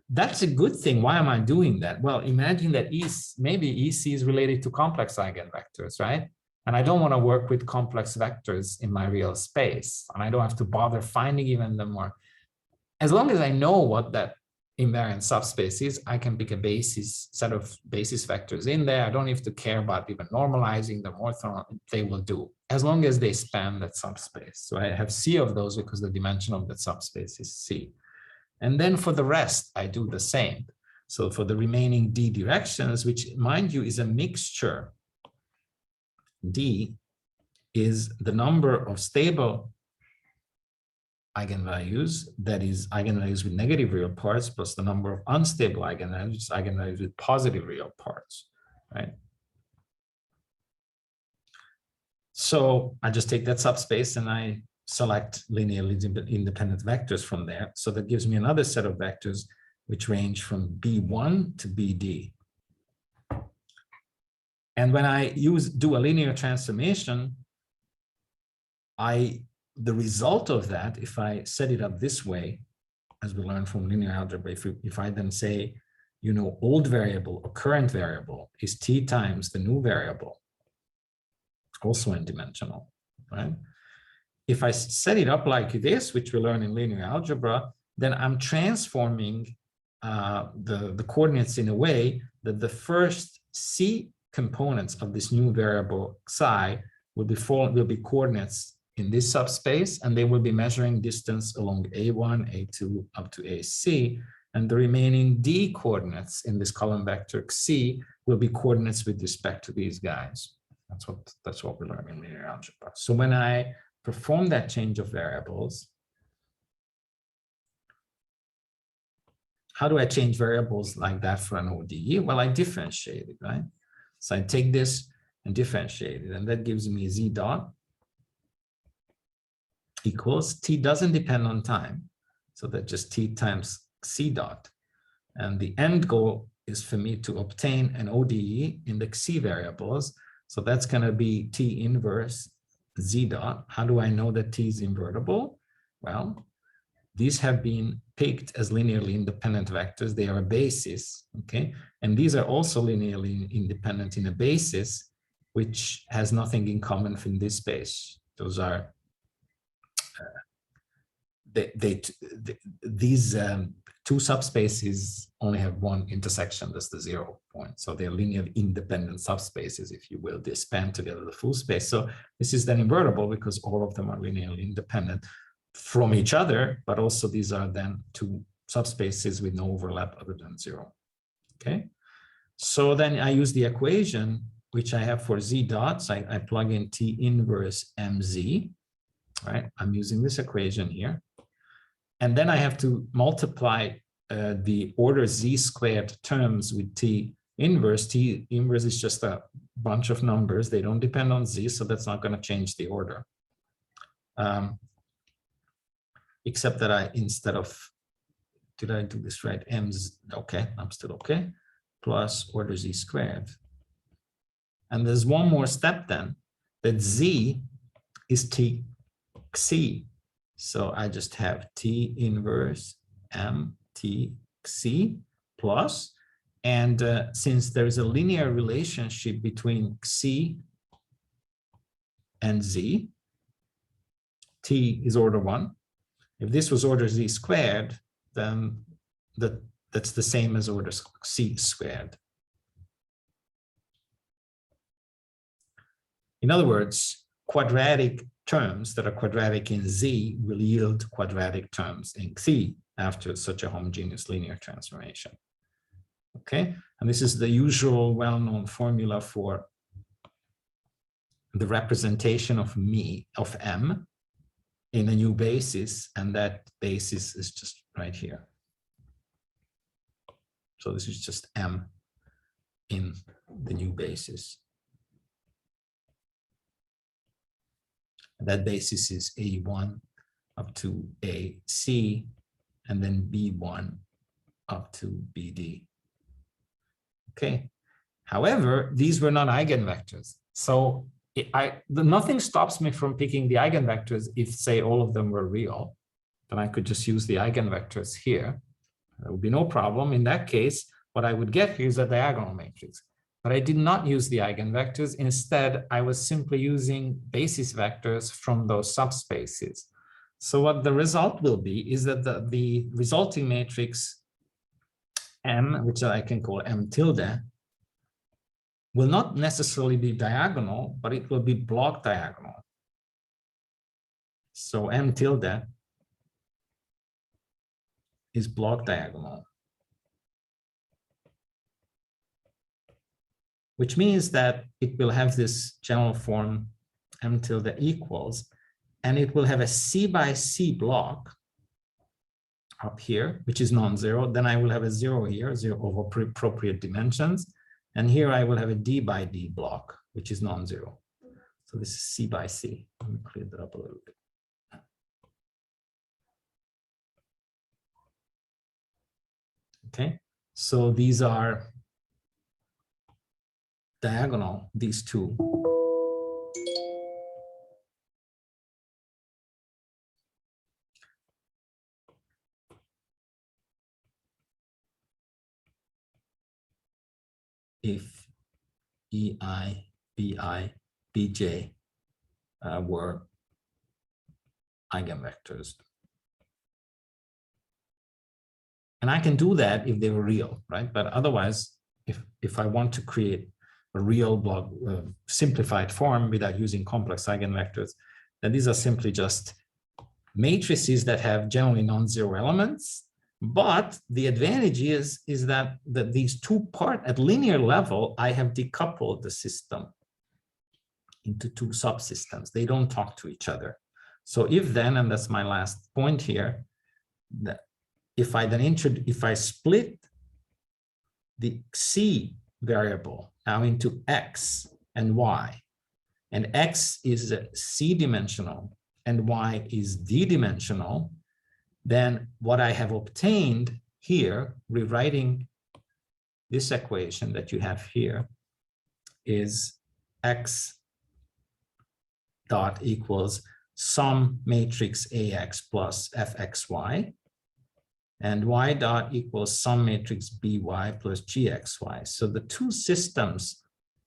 Speaker 1: That's a good thing. Why am I doing that? Well, imagine that maybe EC is related to complex eigenvectors, right? And I don't want to work with complex vectors in my real space. And I don't have to bother finding even the more. As long as I know what that invariant subspace is, I can pick a set of basis vectors in there. I don't have to care about even normalizing them orthogonal. They will do, as long as they span that subspace. So I have C of those because the dimension of that subspace is C. And then for the rest, I do the same. So for the remaining D directions, which mind you is a mixture, D is the number of stable eigenvalues, that is eigenvalues with negative real parts, plus the number of unstable eigenvalues with positive real parts, right? So I just take that subspace and I select linearly independent vectors from there. So that gives me another set of vectors which range from B1 to BD. And when I do a linear transformation, the result of that, if I set it up this way, as we learned from linear algebra, if I then say, you know, old variable or current variable is t times the new variable, also n-dimensional, right? If I set it up like this, which we learn in linear algebra, then I'm transforming the coordinates in a way that the first c components of this new variable psi will be coordinates in this subspace, and they will be measuring distance along A1, A2 up to AC, and the remaining d coordinates in this column vector C will be coordinates with respect to these guys. That's what we learn in linear algebra. So when I perform that change of variables, how do I change variables like that for an ODE? Well, I differentiate it, right? So I take this and differentiate it, and that gives me z dot equals t doesn't depend on time, so that just t times c dot, and the end goal is for me to obtain an ODE in the c variables, so that's going to be t inverse z dot. How do I know that t is invertible? Well, these have been picked as linearly independent vectors. They are a basis, okay? And these are also linearly independent in a basis, which has nothing in common in this space. Those are these two subspaces only have one intersection, that's the 0 point. So they're linearly independent subspaces, if you will. They span together the full space. So this is then invertible because all of them are linearly independent from each other, but also these are then two subspaces with no overlap other than 0. Okay. So then I use the equation which I have for z dots. I plug in t inverse mz, right? I'm using this equation here. And then I have to multiply the order z squared terms with t inverse. T inverse is just a bunch of numbers. They don't depend on z, so that's not going to change the order. Except that I, instead of, did I do this right? M's, okay, I'm still okay. Plus order z squared. And there's one more step then, that z is t xc. So I just have t inverse m t xc plus, and since there's a linear relationship between xc and z, t is order 1. If this was order z squared, then that's the same as order c squared. In other words, quadratic terms that are quadratic in z will yield quadratic terms in xi after such a homogeneous linear transformation. Okay, and this is the usual well-known formula for the representation of m in a new basis, and that basis is just right here. So this is just m in the new basis. And that basis is A1 up to AC, and then B1 up to BD. Okay. However, these were not eigenvectors. So nothing stops me from picking the eigenvectors if, say, all of them were real. Then I could just use the eigenvectors here. There would be no problem. In that case, what I would get here is a diagonal matrix. But I did not use the eigenvectors. Instead, I was simply using basis vectors from those subspaces. So what the result will be is that the resulting matrix M, which I can call M tilde, will not necessarily be diagonal, but it will be block diagonal. So M tilde is block diagonal, which means that it will have this general form M tilde equals, and it will have a C by C block up here, which is non-zero. Then I will have a 0 here, 0 of appropriate dimensions. And here I will have a D by D block, which is non-zero. So this is C by C. Let me clear that up a little bit. Okay, so these are diagonal, these two. if EI, BI, BJ were eigenvectors. And I can do that if they were real, right? But otherwise, if I want to create a real block, simplified form without using complex eigenvectors, then these are simply just matrices that have generally non-zero elements. But the advantage is that these two parts at linear level, I have decoupled the system into two subsystems. They don't talk to each other. So if then, and that's my last point here, that if I split the C variable now into X and Y, and X is C-dimensional and Y is D-dimensional, then what I have obtained here, rewriting this equation that you have here, is X dot equals sum matrix AX plus FXY, and Y dot equals sum matrix BY plus GXY. So the two systems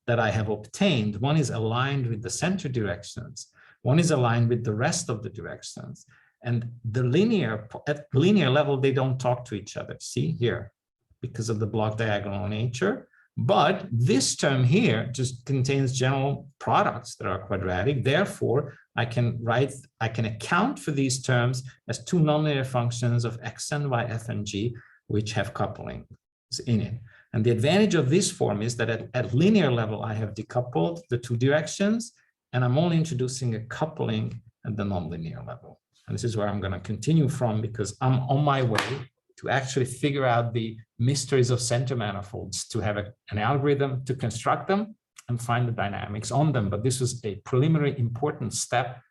Speaker 1: that I have obtained, one is aligned with the center directions, one is aligned with the rest of the directions. And the at linear level, they don't talk to each other. See here, because of the block diagonal nature. But this term here just contains general products that are quadratic. Therefore, I can account for these terms as two nonlinear functions of x and y, f and g, which have coupling in it. And the advantage of this form is that at linear level, I have decoupled the two directions, and I'm only introducing a coupling at the nonlinear level. And this is where I'm going to continue from, because I'm on my way to actually figure out the mysteries of center manifolds, to have an algorithm to construct them and find the dynamics on them. But this was a preliminary important step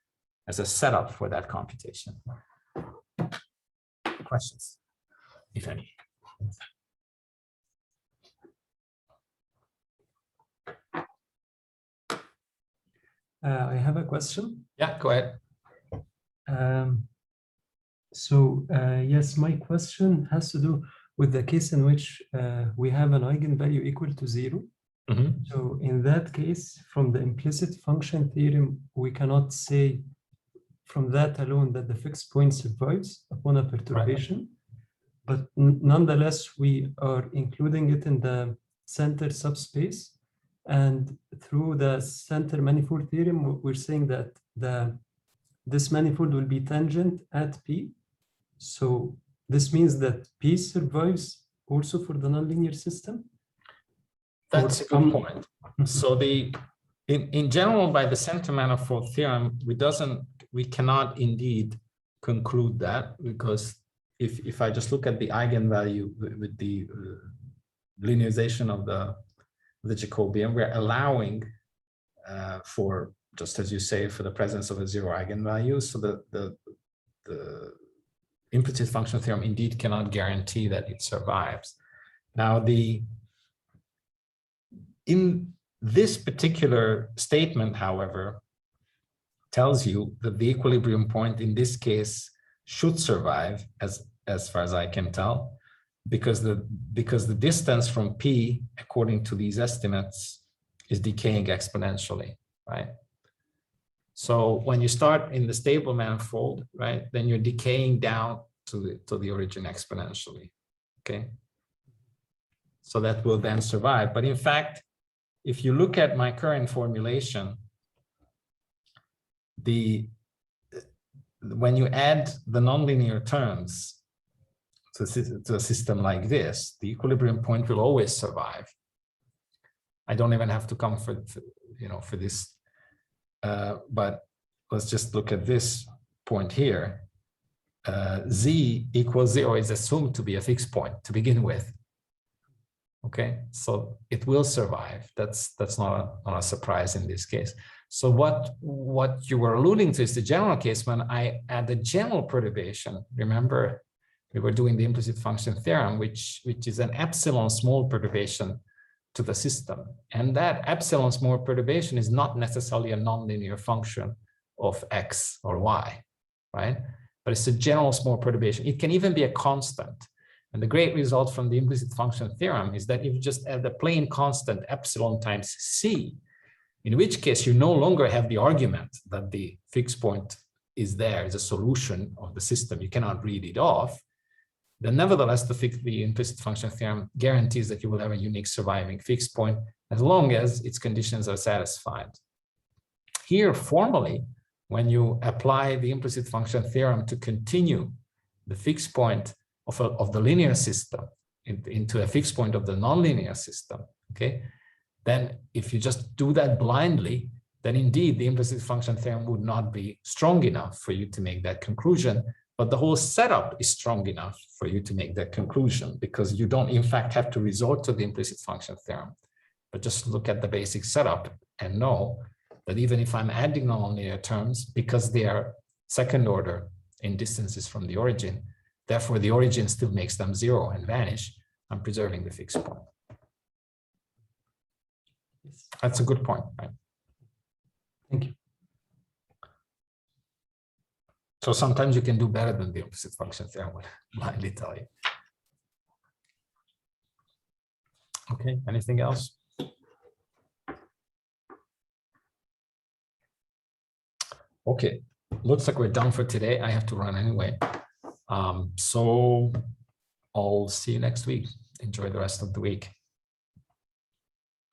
Speaker 1: as a setup for that computation. Questions, if any?
Speaker 3: I have a question.
Speaker 1: Yeah, go ahead.
Speaker 3: Yes, my question has to do with the case in which we have an eigenvalue equal to 0.
Speaker 1: Mm-hmm.
Speaker 3: So in that case, from the implicit function theorem, we cannot say from that alone that the fixed point survives upon a perturbation. Right. But nonetheless, we are including it in the center subspace. And through the center manifold theorem, we're saying that this manifold will be tangent at P. So this means that P survives also for the nonlinear system?
Speaker 1: That's a good point. So in general, by the center manifold theorem, we cannot indeed conclude that, because if I just look at the eigenvalue with the linearization of the Jacobian, we're allowing for, just as you say, for the presence of a zero eigenvalue. So the implicit function theorem indeed cannot guarantee that it survives. Now, in this particular statement, however, tells you that the equilibrium point in this case should survive, as far as I can tell, because the distance from P, according to these estimates, is decaying exponentially, right? So when you start in the stable manifold, right, then you're decaying down to the origin exponentially, okay? So that will then survive. But in fact, if you look at my current formulation, when you add the nonlinear terms to a system like this, the equilibrium point will always survive. I don't even have to come for this, but let's just look at this point here. Z equals 0 is assumed to be a fixed point to begin with. Okay, so it will survive. That's not a surprise in this case. So what you were alluding to is the general case when I add the general perturbation. Remember, we were doing the implicit function theorem, which is an epsilon small perturbation to the system. And that epsilon small perturbation is not necessarily a nonlinear function of x or y, right? But it's a general small perturbation. It can even be a constant. And the great result from the implicit function theorem is that if you just add the plain constant epsilon times c, in which case you no longer have the argument that the fixed point is there as a solution of the system, you cannot read it off, then nevertheless the implicit function theorem guarantees that you will have a unique surviving fixed point as long as its conditions are satisfied. Here, formally, when you apply the implicit function theorem to continue the fixed point of the linear system into a fixed point of the nonlinear system, okay, then if you just do that blindly, then indeed the implicit function theorem would not be strong enough for you to make that conclusion, but the whole setup is strong enough for you to make that conclusion, because you don't in fact have to resort to the implicit function theorem, but just look at the basic setup and know that even if I'm adding nonlinear terms, because they are second order in distances from the origin, therefore the origin still makes them zero and vanish, I'm preserving the fixed point. That's a good point, right?
Speaker 3: Thank you.
Speaker 1: So sometimes you can do better than the implicit function theorem, I will blindly tell you. Okay, anything else? Okay, looks like we're done for today. I have to run anyway. So I'll see you next week. Enjoy the rest of the week.